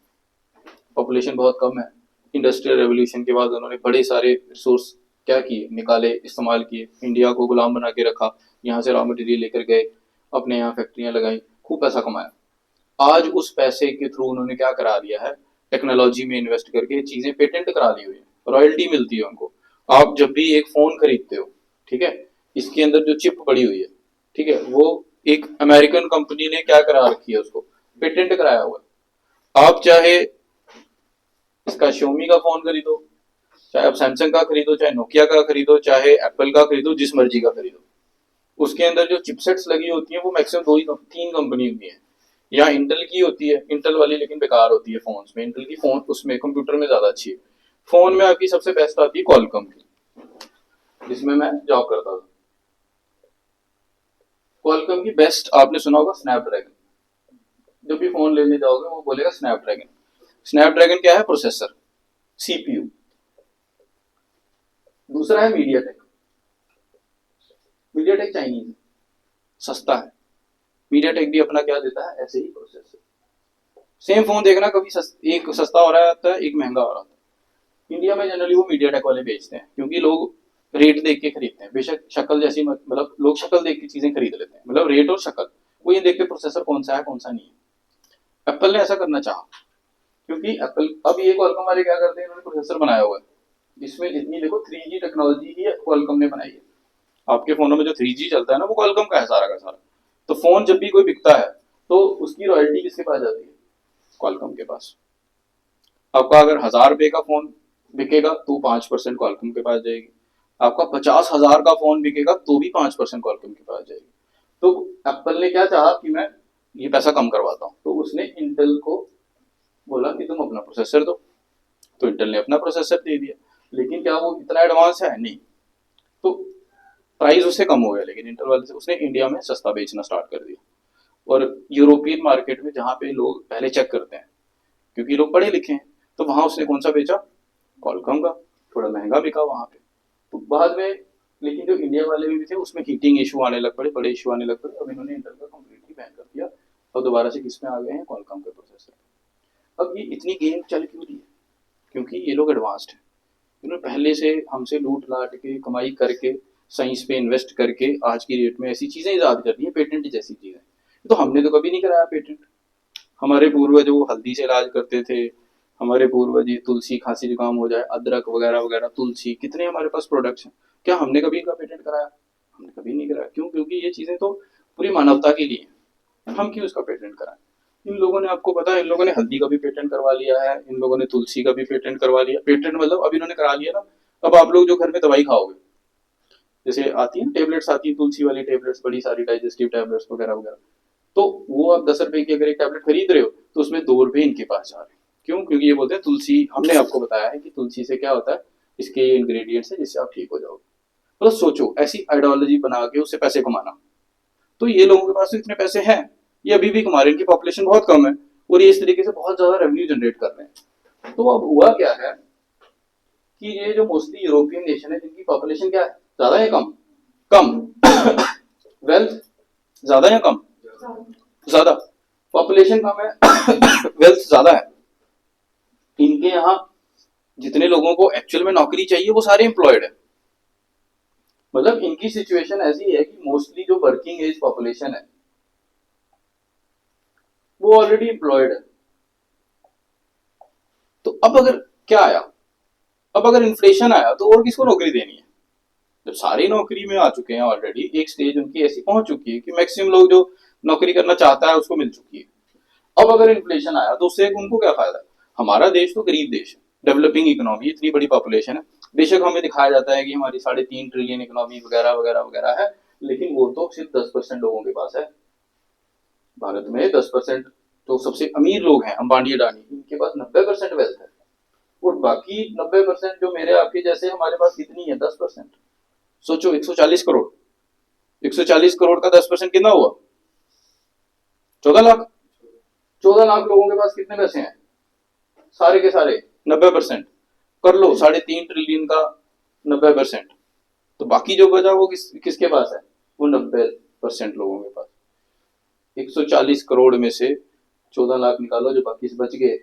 पॉपुलेशन बहुत कम है। इंडस्ट्रियल रेवोल्यूशन के बाद उन्होंने बड़े सारे रिसोर्स क्या किए, निकाले, इस्तेमाल किए, इंडिया को गुलाम बना के रखा, यहाँ से रॉ मटेरियल लेकर गए, अपने यहाँ फैक्ट्रियां लगाई, खूब पैसा कमाया। आज उस पैसे के थ्रू उन्होंने क्या करा दिया है, टेक्नोलॉजी में इन्वेस्ट करके चीजें पेटेंट करा ली हुई है, रॉयल्टी मिलती है उनको। आप जब भी एक फोन खरीदते हो, ठीक है, इसके अंदर जो चिप पड़ी हुई है, ठीक है, वो एक अमेरिकन कंपनी ने क्या करा रखी है, उसको पेटेंट कराया हुआ है। आप चाहे इसका Xiaomi का फोन खरीदो, चाहे आप सैमसंग का खरीदो, चाहे नोकिया का खरीदो, चाहे एप्पल का खरीदो, जिस मर्जी का खरीदो, उसके अंदर जो चिपसेट्स लगी होती हैं वो मैक्सिमम 3 कंपनी की है। या इंटेल की होती है, इंटेल वाली लेकिन बेकार होती है फोन्स में, इंटेल की फोन उसमें कंप्यूटर में ज्यादा अच्छी है। फोन में आपकी सबसे बेस्ट आती है क्वालकॉम की, जिसमें मैं जॉब करता था। क्वालकॉम की बेस्ट आपने सुना होगा स्नैपड्रैगन, जब भी फोन लेने जाओगे वो बोलेगा स्नैपड्रैगन। स्नैपड्रैगन क्या है? Processor, CPU. दूसरा है मीडियाटेक। मीडियाटेक चाइनीज है, सस्ता है। मीडियाटेक भी अपना क्या देता है, ऐसे ही प्रोसेसर। सेम फोन देखना, कभी एक सस्ता हो रहा है, एक महंगा हो रहा है। इंडिया में जनरली वो मीडियाटेक वाले बेचते हैं, क्योंकि लोग रेट देख के खरीदते हैं। बेशक शक्ल जैसी, मतलब लोग शक्ल देख के चीजें खरीद लेते हैं, मतलब रेट और शक्ल, वो ये देखते प्रोसेसर कौन सा है कौन सा नहीं है। एप्पल ने ऐसा करना चाहा, क्योंकि एप्पल, अब ये क्वालकॉम वाले क्या करते हैं, इन्होंने प्रोसेसर बनाया हुआ है जिसमें जितनी देखो 3G टेक्नोलॉजी ही क्वालकॉम ने बनाई है। आपके फोनों में जो 3G चलता है ना, वो क्वालकॉम का है सारा का सारा। तो फोन जब भी कोई बिकता है तो उसकी रॉयल्टी किसके पास जाती है? क्वालकॉम के पास। आपका अगर 1000 रुपए का फोन बिकेगा तो 5% क्वालकॉम के पास जाएगी। आपका 50,000 का फोन बिकेगा तो भी 5% क्वालकॉम के पास जाएगी। तो एप्पल ने क्या चाहा कि मैं ये पैसा कम करवाता हूँ, तो उसने इंटेल को बोला कि तुम अपना प्रोसेसर दो, तो इंटेल ने अपना प्रोसेसर दे दिया। लेकिन क्या वो इतना एडवांस है? नहीं। तो प्राइस उससे कम हो गया, लेकिन इंटेल वाले से उसने इंडिया में सस्ता बेचना स्टार्ट कर दिया। और यूरोपियन मार्केट में जहाँ पे लोग पहले चेक करते हैं, क्योंकि लोग पढ़े लिखे हैं, तो वहां उसने कौन सा बेचा? क्वालकॉम का। थोड़ा महंगा बिका वहां पे। तो बाद में, लेकिन जो इंडिया वाले भी थे उसमें हीटिंग इशू आने लग पड़े, बड़े इशू आने लग पड़े। अब इन्होंने इंटेल का कंप्लीटली बैन कर दिया और दोबारा से किस में आ गए हैं? क्वालकॉम के प्रोसेसर। अब ये इतनी गेम चल क्यों रही है? क्योंकि ये लोग एडवांस्ड हैं, इन्होंने पहले से हमसे लूट लाट के कमाई करके साइंस पे इन्वेस्ट करके आज की डेट में ऐसी चीजें ईजाद कर दी है, पेटेंट जैसी चीजें। तो हमने तो कभी नहीं कराया पेटेंट। हमारे पूर्वज वो हल्दी से इलाज करते थे, हमारे पूर्वज ये तुलसी, खांसी जुकाम हो जाए, अदरक वगैरह वगैरह, तुलसी, कितने हमारे पास प्रोडक्ट्स हैं। क्या हमने कभी इनका पेटेंट कराया? हमने कभी नहीं कराया। क्यों? क्योंकि ये चीजें तो पूरी मानवता के लिए हैं, हम क्यों इसका पेटेंट कराएं? इन लोगों ने, आपको पता है, इन लोगों ने हल्दी का भी पेटेंट करवा लिया है, इन लोगों ने तुलसी का भी पेटेंट करवा लिया। पेटेंट मतलब अब इन्होंने करा लिया ना, अब आप लोग जो घर में दवाई खाओगे, जैसे आती है टेबलेट्स, आती है तुलसी वाली टेबलेट्स, बड़ी सारी डाइजेस्टिव टेबलेट्स वगैरह वगैरह, तो वो आप 10 रुपए की अगर एक टेबलेट खरीद रहे हो तो उसमें 2 रुपए इनके पास जा रहे हैं। क्यों? क्योंकि ये बोलते हैं तुलसी, हमने आपको बताया है कि तुलसी से क्या होता है, इसके ये इंग्रेडिएंट्स है जिससे आप ठीक हो जाओगे। मतलब सोचो, ऐसी आइडियोलॉजी बना के उससे पैसे कमाना। तो ये लोगों के पास तो इतने पैसे हैं, ये अभी भी कमा रहे हैं, इनकी पॉपुलेशन बहुत कम है और ये इस तरीके से बहुत ज्यादा रेवेन्यू जनरेट कर रहे हैं। तो अब हुआ क्या है कि ये जो मोस्टली यूरोपियन नेशन है, जिनकी पॉपुलेशन क्या है, ज्यादा है कम? कम। वेल्थ ज्यादा या कम? ज्यादा। पॉपुलेशन कम है, वेल्थ ज्यादा है। इनके यहाँ जितने लोगों को एक्चुअल में नौकरी चाहिए वो सारे एम्प्लॉयड है। मतलब इनकी सिचुएशन ऐसी है कि मोस्टली जो वर्किंग एज पॉपुलेशन है वो ऑलरेडी एम्प्लॉयड है। तो अब अगर क्या आया, अब अगर इन्फ्लेशन आया तो और किसको नौकरी देनी है? जब सारे नौकरी में आ चुके हैं ऑलरेडी, एक स्टेज उनकी ऐसी पहुंच चुकी है कि मैक्सिमम लोग जो नौकरी करना चाहता है उसको मिल चुकी है। अब अगर इन्फ्लेशन आया तो उससे उनको क्या फायदा है? हमारा देश तो गरीब देश है, डेवलपिंग इकोनॉमी, इतनी बड़ी पॉपुलेशन है, बेशक हमें दिखाया जाता है कि हमारी 3.5 ट्रिलियन इकोनॉमी वगैरह वगैरह वगैरह है, लेकिन वो तो सिर्फ 10% लोगों के पास है। भारत में 10% तो सबसे अमीर लोग हैं, अंबानी अडानी, इनके पास 90% वेल्थ है, और बाकी 90% जो मेरे आपके जैसे हमारे पास कितनी है? 10%। सोचो 140 करोड़, 140 करोड़ का 10% कितना हुआ? 14 लाख। 14 लाख लोगों के पास कितने पैसे हैं? सारे के सारे 90% कर लो, 3.5 ट्रिलियन का 90%, तो बाकी जो बचा वो किसके पास है? वो 90% लोगों के पास। 140 करोड़ में से 14 लाख निकालो, जो बाकी से बच गए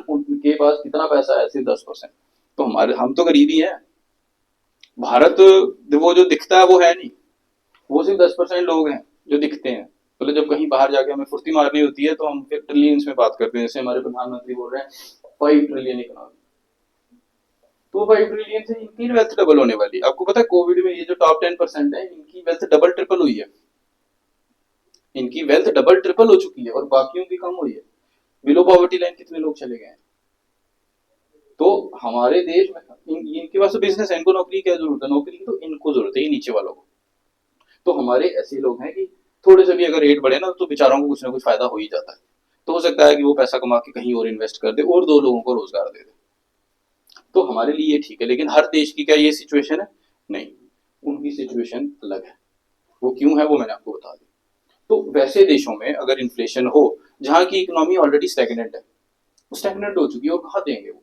उनके पास कितना पैसा है? सिर्फ 10%। तो हम तो गरीबी है। भारत वो जो दिखता है वो है नहीं, वो सिर्फ 10% लोग हैं जो दिखते हैं। मतलब जब कहीं बाहर जाके हमें फुर्ती मारनी होती है तो हम फिर ट्रिलियंस में बात करते हैं, जैसे हमारे प्रधानमंत्री बोल रहे हैं 5 ट्रिलियन इकोनॉमी, तो 5 ट्रिलियन से इनकी वेल्थ डबल होने वाली। आपको पता है कोविड में ये जो टॉप 10% है इनकी वेल्थ डबल ट्रिपल हुई है, इनकी वेल्थ डबल ट्रिपल हो चुकी है, और बाकियों की कम हुई है। बिलो पॉवर्टी लाइन कितने लोग चले गए हैं? तो हमारे देश में इनके पास तो बिजनेस है, इनको नौकरी की क्या जरूरत है? नौकरी की तो इनको जरूरत है, ये नीचे वालों को। तो हमारे ऐसे लोग हैं कि थोड़े से भी अगर रेट बढ़े ना तो बेचारों को कुछ ना कुछ फायदा हो ही जाता है। तो हो सकता है कि वो पैसा कमा के कहीं और इन्वेस्ट कर दे और 2 लोगों को रोजगार दे दे, तो हमारे लिए ये ठीक है। लेकिन हर देश की क्या ये सिचुएशन है? नहीं, उनकी सिचुएशन अलग है। वो क्यों है वो मैंने आपको बता दी। तो वैसे देशों में अगर इन्फ्लेशन हो जहां की इकोनॉमी ऑलरेडी स्टैग्नेंट है, स्टैग्नेंट हो चुकी है, और कहाँ देंगे वो?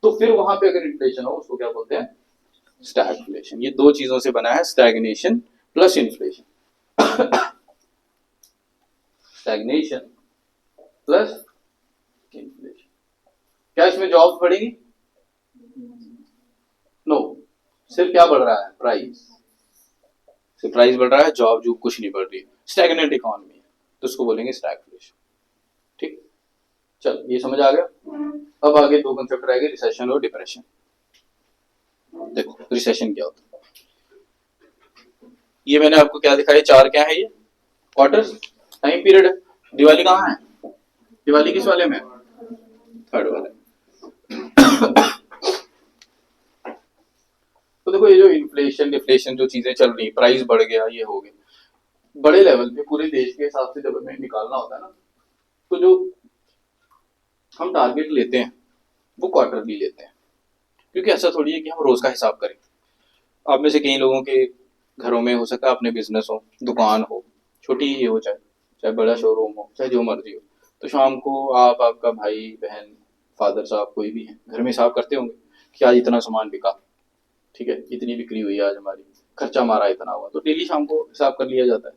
तो फिर वहां पे अगर इन्फ्लेशन हो उसको क्या बोलते हैं? स्टैगफ्लेशन। ये 2 चीजों से बना है, stagnation plus inflation. Stagnation plus inflation. क्या इसमें जॉब्स बढ़ेगी? नो, सिर्फ क्या बढ़ रहा है? प्राइस। सिर्फ प्राइस बढ़ रहा है, जॉब जो कुछ नहीं बढ़ रही है, स्टैग्नेंट इकोनॉमी है, तो उसको बोलेंगे स्टैगफ्लेशन। ठीक, चल ये समझ आ गया। अब आगे 2 कंसेप्ट रह गए, रिसेशन और डिप्रेशन। देखो रिसेशन क्या होता है, ये मैंने आपको क्या दिखाया, 4 क्या है ये? क्वार्टर्स, टाइम पीरियड है। दिवाली कहाँ है? दिवाली किस वाले में? थर्ड वाले। तो देखो ये जो इन्फ्लेशन डिफ्लेशन जो चीजें चल रही, प्राइस बढ़ गया, ये हो गया, बड़े लेवल पे पूरे देश के हिसाब से जब हमें निकालना होता है ना, तो जो हम टारगेट लेते हैं वो क्वार्टरली लेते हैं, क्योंकि ऐसा थोड़ी है कि हम रोज का हिसाब करें। आप में से कई लोगों के घरों में हो सकता है अपने बिजनेस हो, दुकान हो, छोटी ही हो, चाहे चाहे बड़ा शोरूम हो, चाहे जो मर्जी हो, तो शाम को आप, आपका भाई बहन, फादर साहब, कोई भी है, घर में हिसाब करते होंगे कि आज इतना सामान बिका, ठीक है, इतनी बिक्री हुई आज हमारी, खर्चा हमारा इतना हुआ, तो डेली शाम को हिसाब कर लिया जाता है।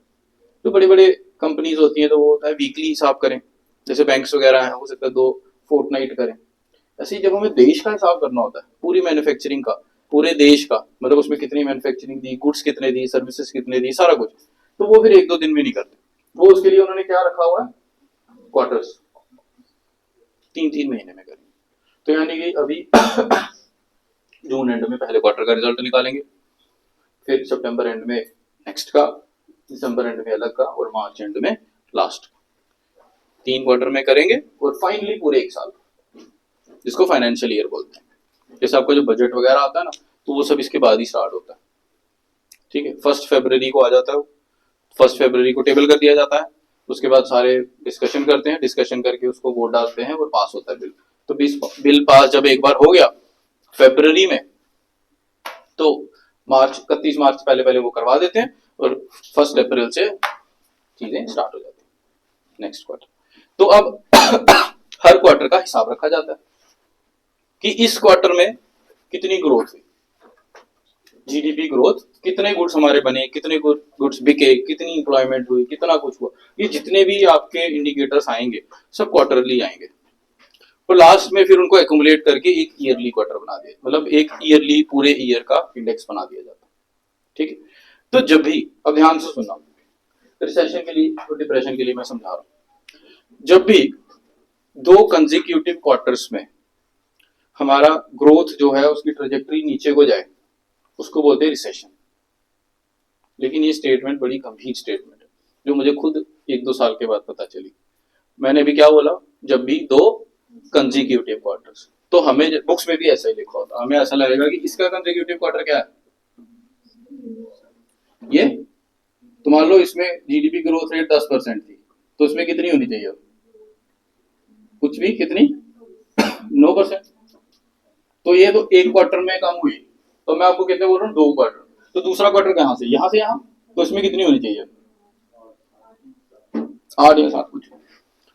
तो बड़े बड़े कंपनीज होती है तो वो होता है वीकली हिसाब करें, जैसे बैंक्स वगैरह है, हो सकता है 2 फोर्टनाइट करें। ऐसे ही जब हमें देश का हिसाब करना होता है, पूरी मैन्युफैक्चरिंग का, पूरे देश का, मतलब उसमें कितनी मैन्युफैक्चरिंग दी, गुड्स कितने दी, सर्विसेज कितने दी, सारा कुछ, तो वो फिर 1-2 दिन में नहीं करते, वो उसके लिए उन्होंने क्या रखा हुआ है? क्वार्टर्स, 3-3 महीने में करेंगे। तो यानी कि अभी जून एंड में पहले क्वार्टर का रिजल्ट निकालेंगे, फिर सितंबर एंड में नेक्स्ट का, दिसंबर एंड में अलग का, और मार्च एंड में लास्ट। 3 क्वार्टर में करेंगे, और फाइनली पूरे 1 साल, जिसको फाइनेंशियल ईयर बोलते हैं। जैसे आपका जो बजट वगैरह आता है ना, तो वो सब इसके बाद ही स्टार्ट होता है, ठीक है। 1 फरवरी को आ जाता है, 1 फरवरी को टेबल कर दिया जाता है, उसके बाद सारे डिस्कशन करते हैं, डिस्कशन करके उसको वोट डालते हैं और पास होता है बिल। तो बिल पास जब एक बार हो गया फरवरी में, तो 31 मार्च पहले पहले वो करवा देते हैं, और 1 अप्रैल से चीजें स्टार्ट हो जाती है नेक्स्ट क्वार्टर। तो अब हर क्वार्टर का हिसाब रखा जाता है कि इस क्वार्टर में कितनी ग्रोथ हुई, जीडीपी ग्रोथ, कितने गुड्स हमारे बने, कितने गुड्स बिके, कितनी इंप्लॉयमेंट हुई, कितना कुछ हुआ, ये जितने भी आपके इंडिकेटर्स आएंगे सब क्वार्टरली आएंगे, और लास्ट में फिर उनको एक्यूमुलेट करके एक ईयरली क्वार्टर बना दिया, मतलब एक ईयरली पूरे ईयर का इंडेक्स बना दिया जाता है, ठीक है। तो जब भी, अब ध्यान से सुनना, रिसेशन के लिए और डिप्रेशन के लिए मैं समझा रहा हूँ, जब भी दो कंसेक्यूटिव क्वार्टर्स में हमारा ग्रोथ जो है उसकी ट्रेजेक्टरी नीचे को जाए उसको बोलते हैं रिसेशन। लेकिन ये स्टेटमेंट बड़ी गंभीर स्टेटमेंट है जो मुझे खुद 1-2 साल के बाद पता चली। मैंने भी क्या बोला, जब भी दो कंसेक्यूटिव क्वार्टर्स, तो हमें बुक्स में भी ऐसा ही लिखा होता, हमें ऐसा लगेगा कि इसका कंसेक्यूटिव क्वार्टर क्या है, ये तो मान लो इसमें जीडीपी ग्रोथ रेट 10% थी, तो इसमें कितनी होनी चाहिए, कुछ भी, कितनी, 9%। तो ये तो एक क्वार्टर में कम हुई, तो मैं आपको कितने बोल रहा हूँ, 2 क्वार्टर। तो दूसरा क्वार्टर कहाँ से, यहाँ से यहाँ, तो इसमें कितनी होनी चाहिए, 8 या 7 कुछ।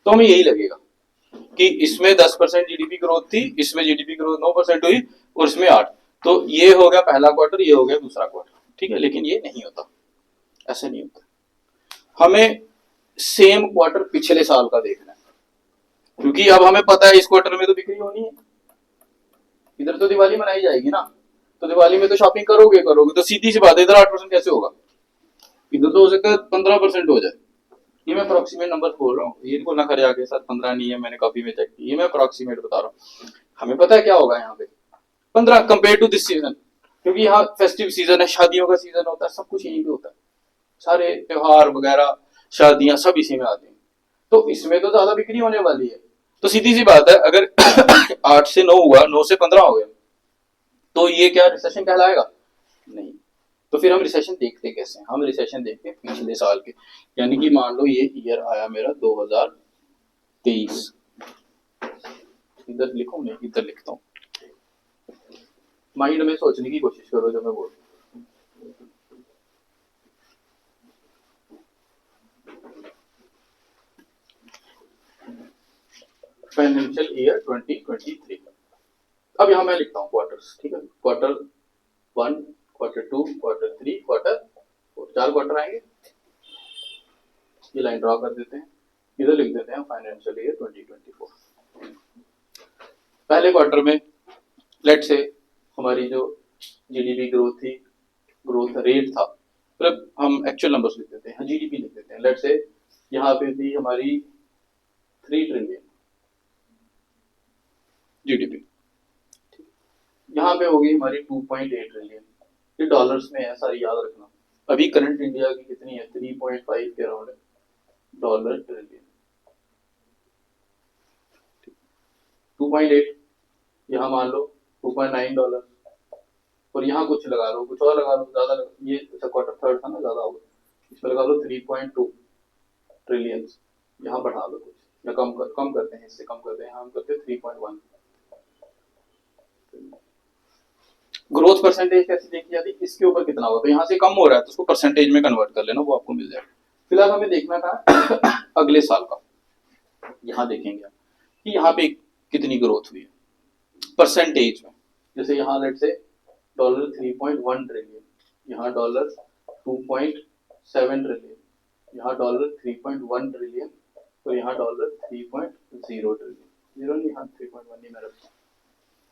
तो हमें यही लगेगा कि इसमें 10% जीडीपी ग्रोथ थी, इसमें जीडीपी ग्रोथ 9% हुई और इसमें 8, तो ये हो गया पहला क्वार्टर, ये हो गया दूसरा क्वार्टर, ठीक है। लेकिन ये नहीं होता, ऐसे नहीं होता। हमें सेम क्वार्टर पिछले साल का देखना है, क्योंकि अब हमें पता है इस क्वार्टर में तो बिक्री होनी है, इधर तो दिवाली मनाई जाएगी ना, तो दिवाली में तो शॉपिंग करोगे, तो सीधी सी बात है, इधर 8% कैसे होगा, इधर तो हो सकता है 15% हो जाए। ये मैं अप्रोक्सीमेट नंबर बोल रहा हूँ, ये बोलना खड़े आगे सर 15 नहीं है, मैंने कॉपी में चेक की, ये मैं अप्रोक्सीमेट बता रहा हूँ। हमें पता है क्या होगा यहाँ पे 15 कंपेयर टू दिस सीजन, क्योंकि यहाँ फेस्टिव सीजन है, शादियों का सीजन होता है, सब कुछ यहीं पे होता है, सारे त्योहार वगैरह शादियां सब इसी में आती हैं, तो इसमें तो ज्यादा बिक्री होने वाली है। तो सीधी सी बात है, अगर 8 से 9 हुआ, 9 से 15 हो गया, तो ये क्या रिसेशन कहलाएगा, नहीं। तो फिर हम रिसेशन देखते कैसे हैं, हम रिसेशन देखते हैं पिछले साल के, यानी कि मान लो ये ईयर आया मेरा 2023, इधर लिखूं, नहीं इधर लिखता हूँ, माइंड में सोचने की कोशिश करो जो मैं बोल रहा हूँ। फाइनेंशियल ईयर 2023, अब यहां मैं लिखता हूँ क्वार्टर्स, ठीक है, quarter 1, quarter 2, quarter 3, quarter 4, 4 quarter आएंगे। ये लाइन ड्रॉ कर देते हैं, इधर लिख देते हैं फाइनेंशियल ईयर 2024। पहले क्वार्टर में लेट से हमारी जो जीडीपी ग्रोथ थी, ग्रोथ रेट था, मतलब हम एक्चुअल नंबर्स लिख देते हैं, जीडीपी लिख देते हैं, लेट से यहाँ पे थी हमारी 3 ट्रिलियन जीडीपी, यहाँ पे होगी हमारी 2.8 ट्रिलियन, ये डॉलर्स में है, सारी याद रखना। अभी करंट इंडिया की कितनी है, 3.5 के अराउंड है डॉलर ट्रिलियन, 2.8, यहाँ मान लो 2.9 डॉलर, और यहाँ कुछ लगा लो, कुछ और लगा लो, ज्यादा लगा, ये क्वार्टर थर्ड था ना, ज्यादा होगा, इसमें लगा लो 3.2 ट्रिलियन, यहाँ बढ़ा लो कुछ, या कम करते हैं, इससे कम करते हैं, हम करते हैं 3.1। ग्रोथ परसेंटेज कैसे देखी जाती है, इसके ऊपर कितना होगा, तो यहाँ से कम हो रहा है तो उसको परसेंटेज में कन्वर्ट कर लेना, वो आपको मिल जाएगा। फिलहाल हमें देखना था अगले साल का, यहाँ देखेंगे कि यहाँ पे कितनी ग्रोथ हुई है परसेंटेज में। जैसे यहाँ लेट से डॉलर 3.1 ट्रिलियन, यहाँ डॉलर 2.7 ट्रिलियन, यहाँ डॉलर 3.1 ट्रिलियन, और यहाँ डॉलर 3.0 ट्रिलियन, जीरो नहीं, यहाँ 3.1 नहीं मैं रखता,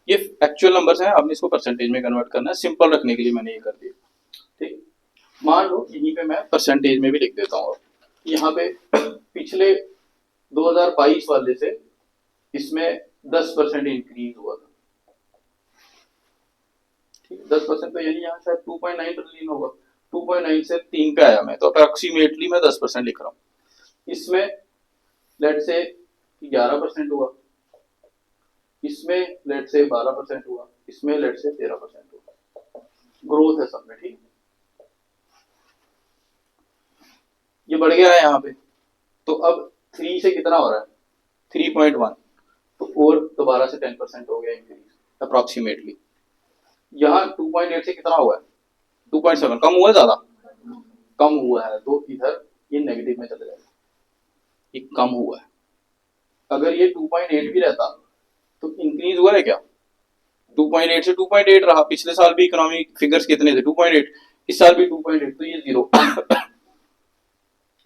ये एक्चुअल नंबर्स हैं, आपने इसको परसेंटेज में कन्वर्ट करना है, सिंपल रखने के लिए मैंने ये कर दिया, ठीक। मान लो यहीं पे मैं परसेंटेज में भी लिख देता हूँ, यहाँ पे पिछले 2022 वाले से इसमें 10% इंक्रीज हुआ था, ठीक, 10%, तो यानी यहाँ शायद 2.9 ट्रिलियन होगा, 2.9 से 3 पे आया मैं, तो अप्रोक्सीमेटली मैं 10% लिख रहा हूँ। इसमें लेट से 11% हुआ, इसमें लेट से 12% हुआ, इसमें लेट से 13% हुआ, ग्रोथ है सब में, ठीक। ये बढ़ गया है यहाँ पे, तो अब 3 से कितना हो रहा है, 3.1, तो और दोबारा से 10% हो गया इंक्रीज अप्रोक्सीमेटली। यहाँ 2.8 से कितना हुआ है, 2.7, कम हुआ है, ज्यादा कम हुआ है, तो इधर ये नेगेटिव में चले जाएगा, ये कम हुआ है। अगर ये 2.8 भी रहता तो इंक्रीज हुआ है क्या, 2.8 से 2.8 रहा, पिछले साल भी इकोनॉमिक फिगर्स कितने थे, 2.8, इस साल भी 2.8, तो ये 0।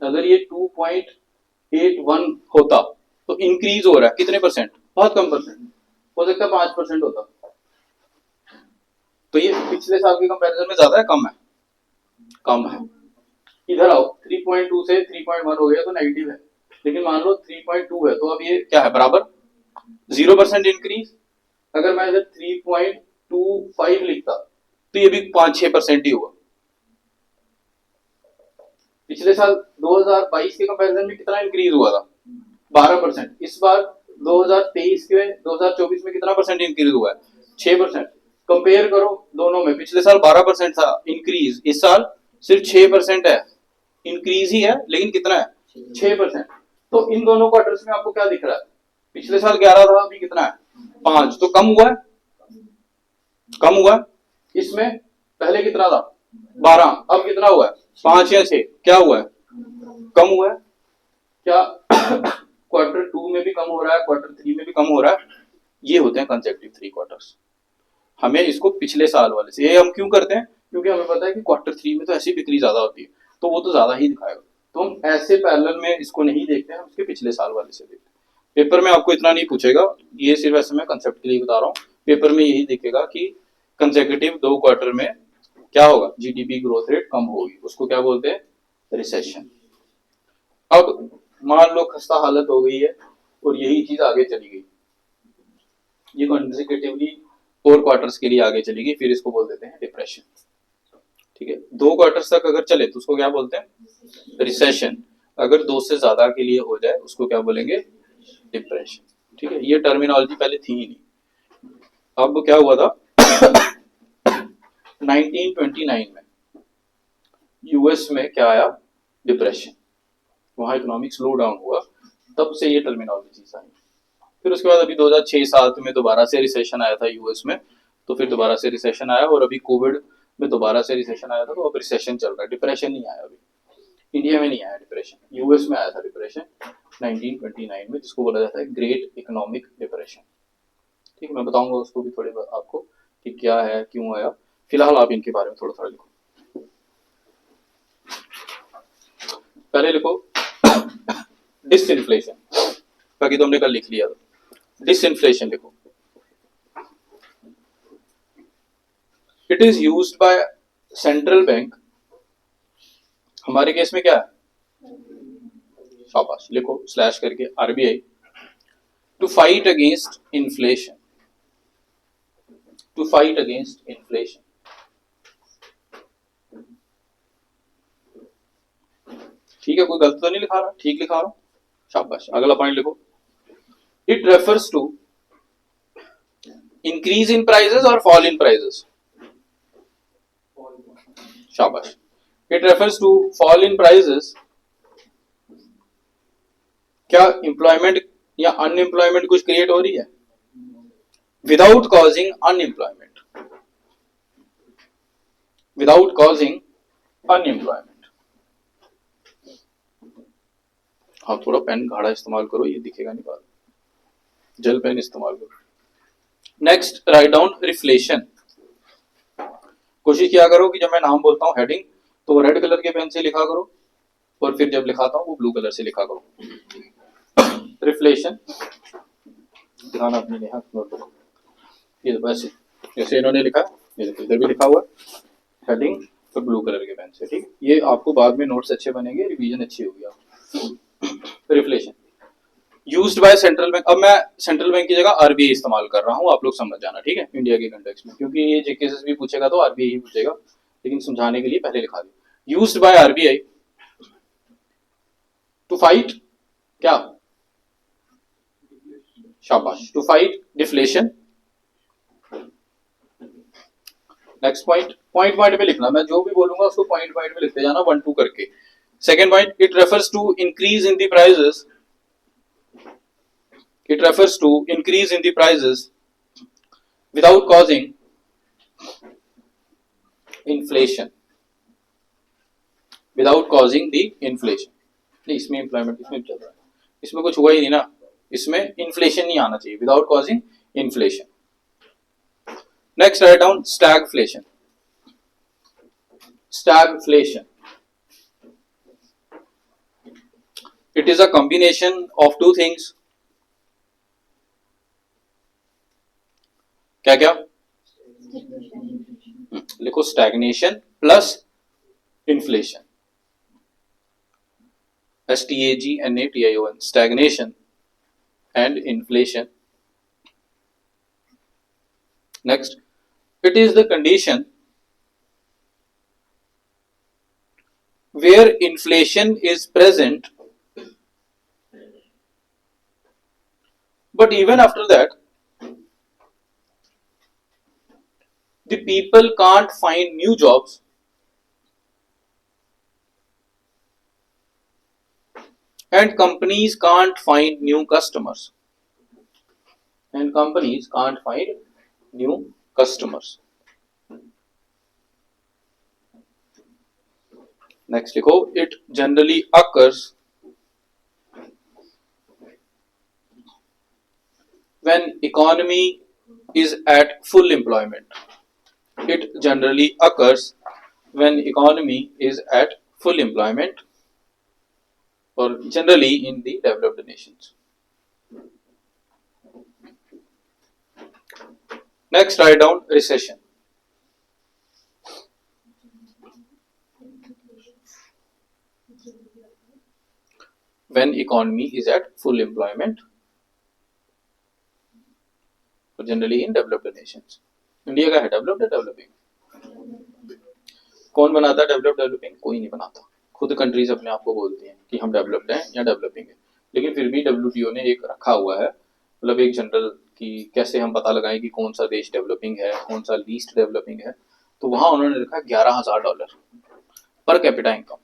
अगर ये 2.81 होता तो इंक्रीज हो रहा है कितने परसेंट, बहुत कम परसेंट, हो सकता है 5% होता, तो ये पिछले साल के कंपैरिजन में ज्यादा है, कम है, कम है। इधर आओ, 3.2 से 3.1 हो गया तो नेगेटिव है, लेकिन मान लो 3.2 है, तो अब ये क्या है, बराबर 0% इंक्रीज। अगर मैं इधर 3.25 लिखता तो ये भी 5-6% ही हुआ। पिछले साल 2022 के कंपैरिजन में कितना इंक्रीज हुआ था, 12%। इस बार 2023 के 2024 में कितना परसेंट इंक्रीज हुआ है, 6%। कंपेयर करो दोनों में, पिछले साल 12% था इंक्रीज, इस साल सिर्फ 6% है, इंक्रीज ही है लेकिन कितना है, 6%। तो इन दोनों क्वार्टर्स में आपको क्या दिख रहा है, पिछले साल 11 था, अभी कितना है 5, तो कम हुआ है, कम हुआ है। इसमें पहले कितना था 12, अब कितना हुआ है 5 या 6, क्या हुआ है, कम हुआ है। क्या क्वार्टर 2 में भी कम हो रहा है, क्वार्टर 3 में भी कम हो रहा है। ये होते हैं कंसेक्यूटिव 3 क्वार्टर्स। हमें इसको पिछले साल वाले से, ये हम क्यों करते हैं, क्योंकि हमें पता है कि क्वार्टर 3 में तो ऐसी बिक्री ज्यादा होती है, तो वो तो ज्यादा ही दिखाएगा, तो हम ऐसे पैरेलल में इसको नहीं देखते हैं, हम इसके पिछले साल वाले से देखते हैं। पेपर में आपको इतना नहीं पूछेगा, ये सिर्फ ऐसे मैं कंसेप्ट के लिए बता रहा हूँ। पेपर में यही दिखेगा कि कंसेक्यूटिव 2 क्वार्टर में क्या होगा, जीडीपी ग्रोथ रेट कम होगी, उसको क्या बोलते हैं, रिसेशन। अब मान लो खस्ता हालत हो गई है और यही चीज आगे चली गई, ये कंसेक्यूटिवली 4 क्वार्टर्स के लिए आगे चली गई, फिर इसको बोल देते हैं डिप्रेशन। ठीक है, 2 क्वार्टर्स तक अगर चले तो उसको क्या बोलते हैं, रिसेशन। अगर 2 से ज्यादा के लिए हो जाए उसको क्या बोलेंगे, डिप्रेशन। ठीक है, ये टर्मिनोलॉजी पहले थी ही नहीं। अब क्या हुआ था 1929 में यूएस में क्या आया, डिप्रेशन, वहां इकोनॉमिक स्लो डाउन हुआ, तब से ये टर्मिनोलॉजी आई। फिर उसके बाद अभी 2006-07 में दोबारा से रिसेशन आया था यूएस में, तो फिर दोबारा से रिसेशन आया, और अभी कोविड में दोबारा से रिसेशन आया था, तो अब रिसेशन चल रहा है, डिप्रेशन नहीं आया अभी। इंडिया में नहीं आया डिप्रेशन, यूएस में आया था डिप्रेशन 1929 में, जिसको बोला जाता है ग्रेट इकोनॉमिक डिप्रेशन। ठीक है, मैं बताऊंगा उसको भी थोड़ी बात आपको कि क्या है, क्यों आया। फिलहाल आप इनके बारे में थोड़ा थोड़ा लिखो। पहले लिखो डिसइंफ्लेशन, बाकी तो हमने कल लिख लिया था। डिसइंफ्लेशन लिखो, it is used by central bank, हमारे केस में क्या है, शाबाश, लिखो स्लैश करके RBI, to fight against inflation, to fight against inflation. ठीक है, कोई गलत तो नहीं लिखा रहा, ठीक लिखा रहा हूं, शाबाश। अगला पॉइंट लिखो, it refers to increase in prices और फॉल इन प्राइसेस, शाबाश। It refers to fall in prices, क्या एम्प्लॉयमेंट या अनएम्प्लॉयमेंट कुछ क्रिएट हो रही है, without causing unemployment, without causing unemployment. हाँ, थोड़ा पेन गाढ़ा इस्तेमाल करो, ये दिखेगा नहीं बाद, जेल पेन इस्तेमाल करो। Next, write down reflation. कोशिश किया करो कि जब मैं नाम बोलता हूँ हेडिंग, तो वो रेड कलर के पेन से लिखा करो, और फिर जब लिखाता हूँ वो ब्लू कलर से लिखा करो। रिफ्लेशन दिखाना अपने लिए, ये बस जैसे इन्होंने लिखा, ये इधर भी लिखा हुआ हेडिंग और ब्लू कलर के पेन से। ठीक, ये आपको बाद में नोट्स अच्छे बनेंगे, रिवीजन अच्छी होगी आपकी। Reflation used by central bank, अब मैं सेंट्रल बैंक की जगह आरबीआई इस्तेमाल कर रहा हूं, आप लोग समझ जाना, ठीक है, इंडिया के कंटेक्स्ट में, क्योंकि ये जीकेएस भी पूछेगा तो आरबीआई ही पूछेगा, लेकिन समझाने के लिए पहले लिखा दिया। Used by RBI to fight क्या, शाबाश, to fight deflation. Next point, point point में लिखना, मैं जो भी बोलूंगा उसको पॉइंट पॉइंट में लिखते जाना, 1-2 करके। Second point, it refers to increase in the prices, it refers to increase in the prices without causing inflation, without causing the inflation। नहीं, इसमें एम्प्लॉयमेंट इसमें चल रहा है, इसमें कुछ हुआ ही नहीं ना, इसमें इन्फ्लेशन नहीं आना चाहिए, without causing inflation. Next, write down stagflation. Stagflation, it is a combination of 2 things, क्या क्या लिखो, stagnation plus inflation. STAGNATION, stagnation and inflation. Next, it is the condition where inflation is present, but even after that, the people can't find new jobs and companies can't find new customers. And companies can't find new customers. Next लिखो, it generally occurs when economy is at full employment. It generally occurs when economy is at full employment, or generally in the developed nations. Next, write down recession. When economy is at full employment, or generally in developed nations. India का है डेवलप्ड है डेवलपिंग? कौन बनाता है डेवलप्ड डेवलपिंग? कोई नहीं बनाता. खुद कंट्रीज अपने आप को बोलती हैं कि हम डेवलप्ड हैं या डेवलपिंग है, लेकिन फिर भी WTO ने एक रखा हुआ है, मतलब एक जनरल कि कैसे हम पता लगाएं कि कौन सा देश डेवलपिंग है, कौन सा लीस्ट डेवलपिंग है. तो वहां उन्होंने रखा $11,000 per capita income.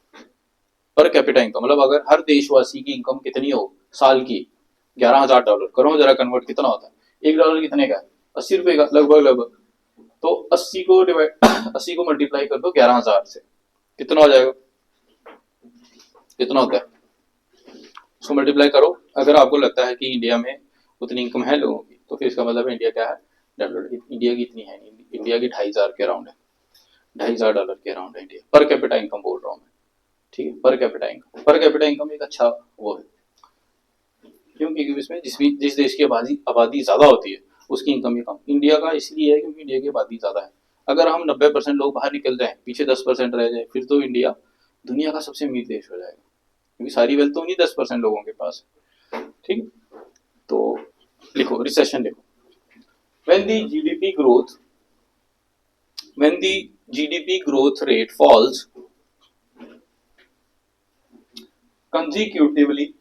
Per capita income मतलब अगर हर देशवासी की इनकम कितनी हो साल की, $11,000. करो जरा कन्वर्ट, कितना होता है? $1 कितने का है? 80 रुपए का लगभग. तो 80 को मल्टीप्लाई कर दो 11,000 से, कितना हो जाएगा? कितना होता है? उसको मल्टीप्लाई करो. अगर आपको लगता है कि इंडिया में उतनी इनकम है लोगों की, तो फिर इसका मतलब है इंडिया क्या है? डेवलप्ड. इंडिया की इतनी है नहीं, इंडिया की 2,500 के अराउंड है, $2,500 के अराउंड है इंडिया. पर कैपिटा इनकम बोल रहा हूँ मैं, ठीक है? Per capita income, per capita income एक अच्छा वो है. क्यों? क्योंकि इसमें जिस देश की आबादी ज्यादा होती है उसकी इनकम ही कम. इंडिया का इसलिए है क्योंकि इंडिया की आबादी ज्यादा है. अगर हम 90% लोग बाहर निकल जाए, पीछे 10% रह जाए, फिर तो इंडिया दुनिया का सबसे अमीर देश हो जाएगा, क्योंकि सारी वेल्थ तो उन्हीं 10% लोगों के पास है. ठीक. तो लिखो रिसेशन लिखो. when the GDP growth rate falls consecutively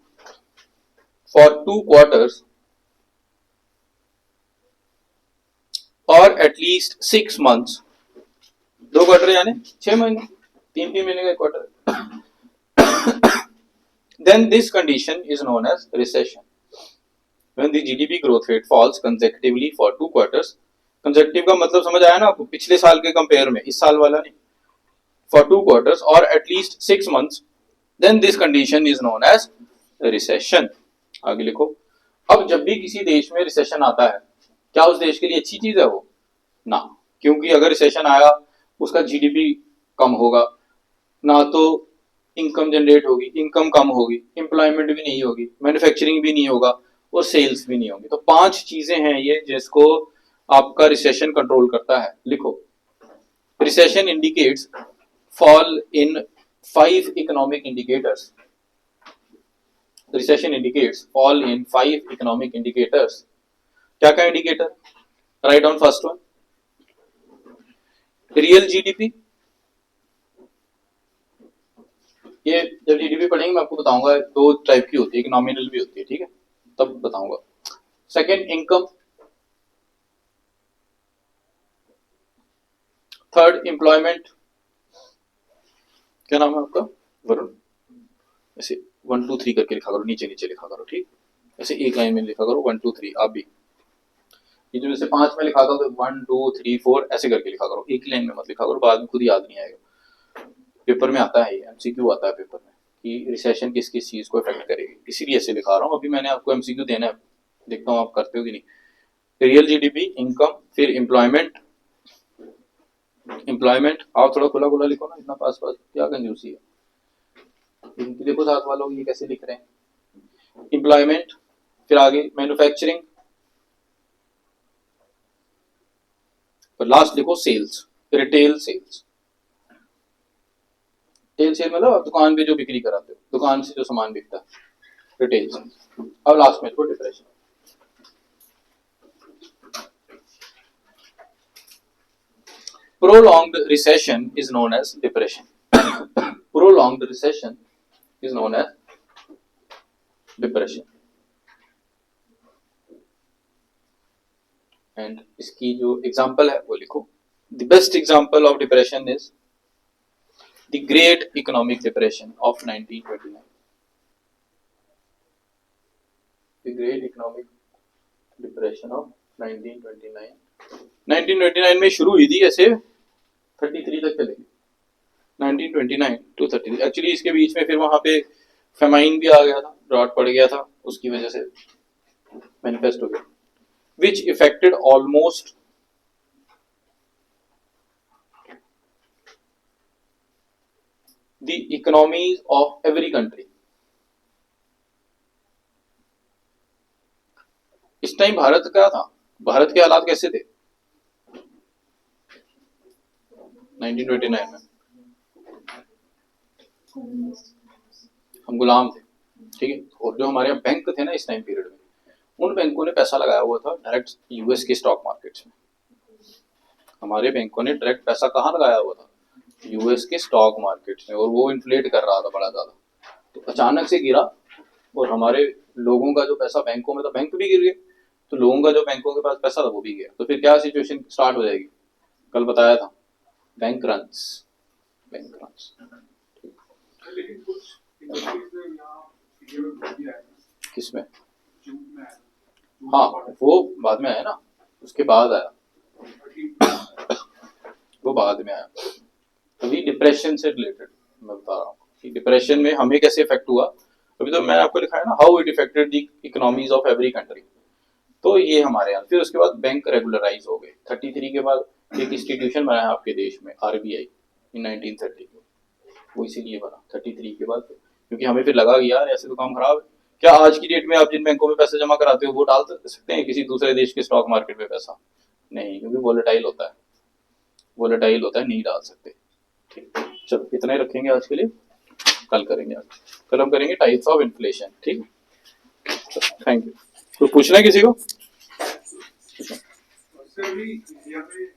for 2 quarters or at least 6 months, 2 quarter यानी 6 महीने, 3 महीने का quarter, then this condition is known as recession. When the GDP growth rate falls consecutively for 2 quarters, consecutive का मतलब समझ आया ना आपको? पिछले साल के कंपेयर में, इस साल वाला नहीं. For 2 quarters or at least 6 months, then this condition is known as recession. आगे लिखो. अब जब भी किसी देश में रिसेशन आता है, क्या उस देश के लिए अच्छी चीज है वो? ना, क्योंकि अगर रिसेशन आया उसका GDP कम होगा, ना तो इनकम जनरेट होगी, इनकम कम होगी, एम्प्लॉयमेंट भी नहीं होगी, मैन्युफैक्चरिंग भी नहीं होगा और सेल्स भी नहीं होगी. तो 5 चीजें हैं ये जिसको आपका रिसेशन कंट्रोल करता है. लिखो. Recession indicates fall in 5 economic indicators. Recession indicates fall in 5 economic indicators. क्या क्या indicator? Write down first one, real GDP. ये जब GDP पढ़ेंगे मैं आपको बताऊंगा 2 टाइप की होती है, एक नॉमिनल भी होती है, ठीक है? तब बताऊंगा. Second income, third employment. क्या नाम है आपका? वरुण. ऐसे 1 2 3 करके लिखा करो, नीचे नीचे लिखा करो, ठीक? ऐसे एक लाइन में लिखा करो 1 2 3. आप भी ये जो जैसे 5 में लिखा था तो 1 2 3 4 ऐसे करके लिखा करो, एक लाइन में मत लिखा करो, बाद में खुद याद नहीं आएगा. पेपर में आता है ये, MCQ आता है पेपर में कि रिसेशन किस किस चीज को इफेक्ट करेगी, इसीलिए ऐसे लिखा रहा हूँ. अभी मैंने आपको MCQ देना है, देखता हूँ आप करते हो कि नहीं. रियल GDP, इनकम, फिर एम्प्लॉयमेंट. आप थोड़ा खुला खुला लिखो ना, इतना पास पास क्या कंजूसी है. देखो साथ वालों ये कैसे लिख रहे हैं. एम्प्लॉयमेंट, फिर आगे मैन्युफैक्चरिंग, पर लास्ट लिखो sales, retail sales. Retail sale मतलब आप दुकान पे जो बिक्री कराते हो, दुकान से जो सामान बिकता है, रिटेल सेल। अब लास्ट में देखो depression. Prolonged recession is known as depression. Prolonged recession is known as depression. And इसकी जो एग्जाम्पल है वो लिखो। The best example of depression is the Great Economic Depression of 1929. The Great Economic Depression of 1929. 1929 में शुरू हुई थी, ऐसे 33 तक चलेगी, 1929 to 33। एक्चुअली इसके बीच में फिर वहां पे फेमाइन भी आ गया था, ड्रॉट पड़ गया था, उसकी वजह से मैनिफेस्ट हो गया, which affected almost the economies of every country। इस टाइम भारत का था, भारत के हालात कैसे थे 1929 में? हम गुलाम थे, ठीक है। और जो हमारे यहाँ बैंक थे ना इस टाइम पीरियड में, उन बैंकों ने पैसा लगाया हुआ था डायरेक्ट यूएस के स्टॉक मार्केट्स में। हमारे बैंकों ने डायरेक्ट पैसा कहाँ लगाया हुआ था? यूएस के स्टॉक मार्केट्स में, और वो इन्फ्लेट कर रहा था बड़ा ज्यादा। तो अचानक से गिरा और हमारे लोगों का जो पैसा बैंकों में था, बैंक भी गिर गए, तो लोगों का जो बैंकों के पास पैसा था वो भी गया। तो फिर क्या सिचुएशन स्टार्ट हो जाएगी? कल बताया था, बैंक रन्स, बैंक रन्स। लेकिन कुछ इंडस्ट्रीज में यहाँ ये भी आया था, किसमें? जून में आया था। हाँ वो बाद में आया ना, उसके बाद आया, वो बाद में आया। अभी डिप्रेशन से रिलेटेड मैं बता रहा हूँ कि डिप्रेशन में हमें कैसे इफेक्ट हुआ। अभी तो मैंने आपको लिखा है ना, how it affected the economies of every country. तो ये हमारे यहाँ, फिर उसके बाद बैंक रेगुलराइज हो गए 33 के बाद। एक इंस्टीट्यूशन बना है आपके देश में, आरबीआई, इन 1930 में, वो इसीलिए बना 33 के बाद, क्योंकि हमें फिर लगा कि यार ऐसे तो काम खराब है। क्या आज की डेट में आप जिन बैंकों में पैसे जमा कराते हो वो डाल सकते हैं किसी दूसरे देश के स्टॉक मार्केट में पैसा? नहीं, क्योंकि वोलेटाइल होता है, वोलेटाइल होता है, नहीं डाल सकते। ठीक, चलो इतना ही रखेंगे आज के लिए, कल करेंगे आज। कल हम करेंगे टाइप्स ऑफ इन्फ्लेशन। ठीक, थैंक यू। तो पूछना है किसी को? सर भी इंडिया में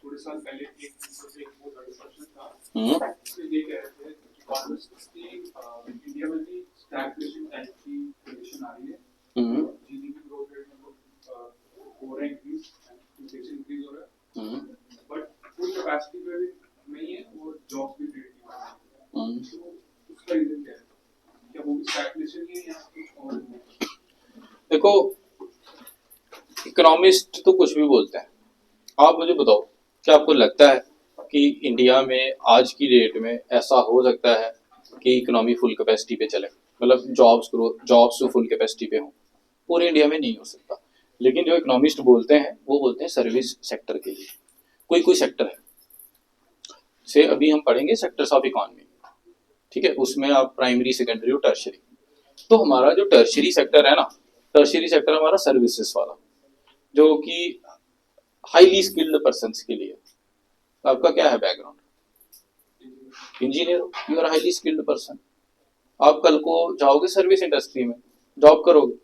थोड़े साल पहले एक बहुत बड़ा डिस्कशन था, उसमें ये कह रहे थे कि कांग्रेस की इंडिया में भी स्टैग्फ्लेशन टाइप की कंडीशन आ रही है, जीडीपी ग्रोथ रेट में हो रहा है इंक्रीज, इन्फ्लेशन इंक्रीज हो रहा है, बट फुल कैपेसिटी पे भी नहीं है और जॉब्स भी क्रिएट नहीं हो रही है। तो उसका रीजन क्या है? क्या वो भी स्टैग्फ्लेशन ही है या कुछ और है? देखो, इकोनॉमिस्ट तो कुछ भी बोलते हैं, आप मुझे बताओ, क्या आपको लगता है कि इंडिया में आज की डेट में ऐसा हो सकता है कि इकोनॉमी फुल कैपेसिटी पे चले, मतलब जॉब्स तो फुल कैपेसिटी पे हो? पूरे इंडिया में नहीं हो सकता। लेकिन जो इकोनॉमिस्ट बोलते हैं वो बोलते हैं सर्विस सेक्टर के लिए, कोई कोई सेक्टर है से अभी हम पढ़ेंगे सेक्टर्स ऑफ इकोनॉमी, ठीक है, उसमें आप प्राइमरी, सेकेंडरी और टर्शियरी। तो हमारा जो टर्शियरी सेक्टर है ना, टर्शियरी सेक्टर हमारा सर्विसेज वाला, जो कि हाईली स्किल्ड पर्सन्स के लिए। आपका क्या है background? Engineer, you are highly skilled person. आप कल को जाओगे सर्विस इंडस्ट्री में जॉब करोगे,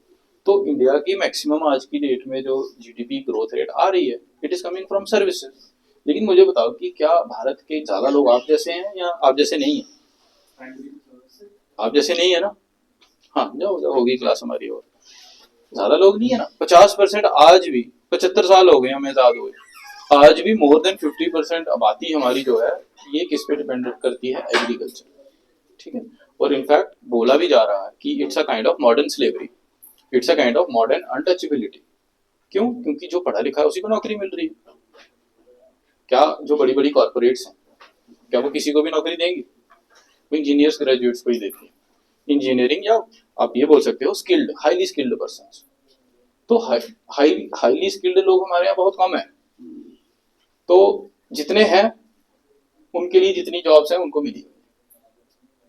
तो इंडिया की मैक्सिमम आज की डेट में जो जीडीपी ग्रोथ रेट आ रही है, it is coming from services. लेकिन मुझे बताओ कि क्या भारत के ज्यादा लोग आप जैसे हैं या आप जैसे नहीं है? आप जैसे नहीं है ना? हाँ, जाओ जाओ, होगी क्लास हमारी। और ज्यादा लोग नहीं है ना, 50% आज भी, 75 साल हो गए हमें आजाद हुए, आज भी मोर देन 50% आबादी हमारी जो है ये किस पे डिपेंड करती है? एग्रीकल्चर। ठीक है, और इनफैक्ट बोला भी जा रहा है कि it's a kind of modern slavery, it's a kind of modern untouchability. क्यों? क्योंकि जो पढ़ा लिखा है उसी को नौकरी मिल रही है। क्या जो बड़ी बड़ी कॉर्पोरेट्स हैं, क्या वो किसी को भी नौकरी देंगी? वो इंजीनियर्स ग्रेजुएट्स को ही देती है, इंजीनियरिंग, या आप ये बोल सकते हो स्किल्ड, हाईली स्किल्ड पर्सन्स। तो हाईली स्किल्ड लोग हमारे यहाँ बहुत कम है। तो जितने हैं उनके लिए जितनी जॉब्स हैं उनको मिली।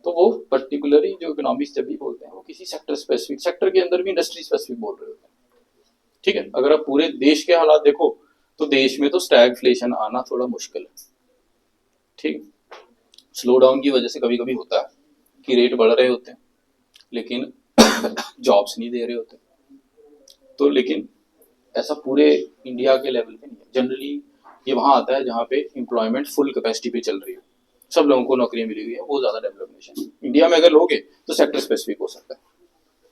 तो वो पर्टिकुलरली जो इकोनॉमिक्स जब भी बोलते हैं वो किसी सेक्टर स्पेसिफिक, सेक्टर के अंदर भी इंडस्ट्री स्पेसिफिक बोल रहे होते हैं। ठीक है, अगर आप पूरे देश के हालात देखो तो देश में तो स्टैगफ्लेशन आना थोड़ा मुश्किल है। ठीक, स्लो डाउन की वजह से कभी कभी होता है कि रेट बढ़ रहे होते हैं लेकिन जॉब्स नहीं दे रहे होते। तो लेकिन ऐसा पूरे इंडिया के लेवल पे नहीं है। जनरली ये वहां आता है जहाँ पे एम्प्लॉयमेंट फुल कैपेसिटी पे चल रही है, सब लोगों को नौकरियां मिली हुई है, वो ज्यादा डेवलप नेशन। इंडिया में अगर लोगे तो सेक्टर स्पेसिफिक हो सकता है।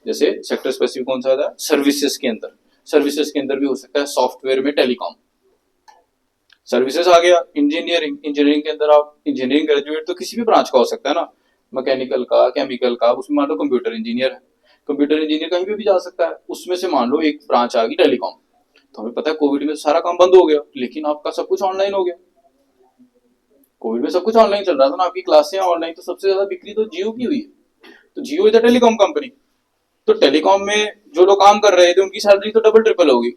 जैसे सेक्टर स्पेसिफिक कौन सा आता है? सर्विसेज के अंदर, सर्विसेज के अंदर भी हो सकता है सॉफ्टवेयर में टेलीकॉम सर्विसेज आ गया। इंजीनियरिंग, इंजीनियरिंग के अंदर आप इंजीनियरिंग ग्रेजुएट तो किसी भी ब्रांच का हो सकता है ना, मैकेनिकल का, केमिकल का, उसमें मान लो कंप्यूटर इंजीनियर है, कंप्यूटर इंजीनियर कहीं पे भी जा सकता है। उसमें से मान लो एक ब्रांच आ गई टेलीकॉम, तो हमें पता है कोविड में सारा काम बंद हो गया लेकिन आपका सब कुछ ऑनलाइन हो गया। कोविड में सब कुछ ऑनलाइन चल रहा था ना, आपकी क्लासें ऑनलाइन, तो सबसे ज्यादा बिक्री तो जियो की हुई है। तो जियो इज अ टेलीकॉम कंपनी, तो टेलीकॉम में जो लोग काम कर रहे थे उनकी सैलरी तो डबल ट्रिपल होगी।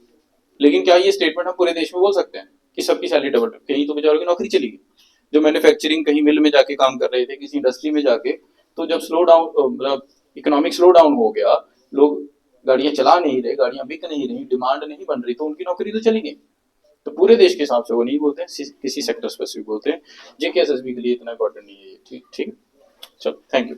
लेकिन क्या ये स्टेटमेंट हम पूरे देश में बोल सकते हैं कि सबकी सैलरी डबल ट्रिपल? कहीं तो बेचारों की नौकरी चली गई, जो मैन्युफैक्चरिंग कहीं मिल में जाके काम कर रहे थे, किसी इंडस्ट्री में जाके, तो जब स्लो डाउन मतलब इकोनॉमिक स्लो डाउन हो गया, लोग गाड़ियां चला नहीं रहे, गाड़ियां बिक नहीं रही, डिमांड नहीं बन रही, तो उनकी नौकरी तो चली गई। तो पूरे देश के हिसाब से वो नहीं बोलते हैं, किसी सेक्टर स्पेसिफिक बोलते हैं। जेकेएसएसबी के लिए इतना इंपॉर्टेंट नहीं है ये। ठीक ठीक, चलो, थैंक यू।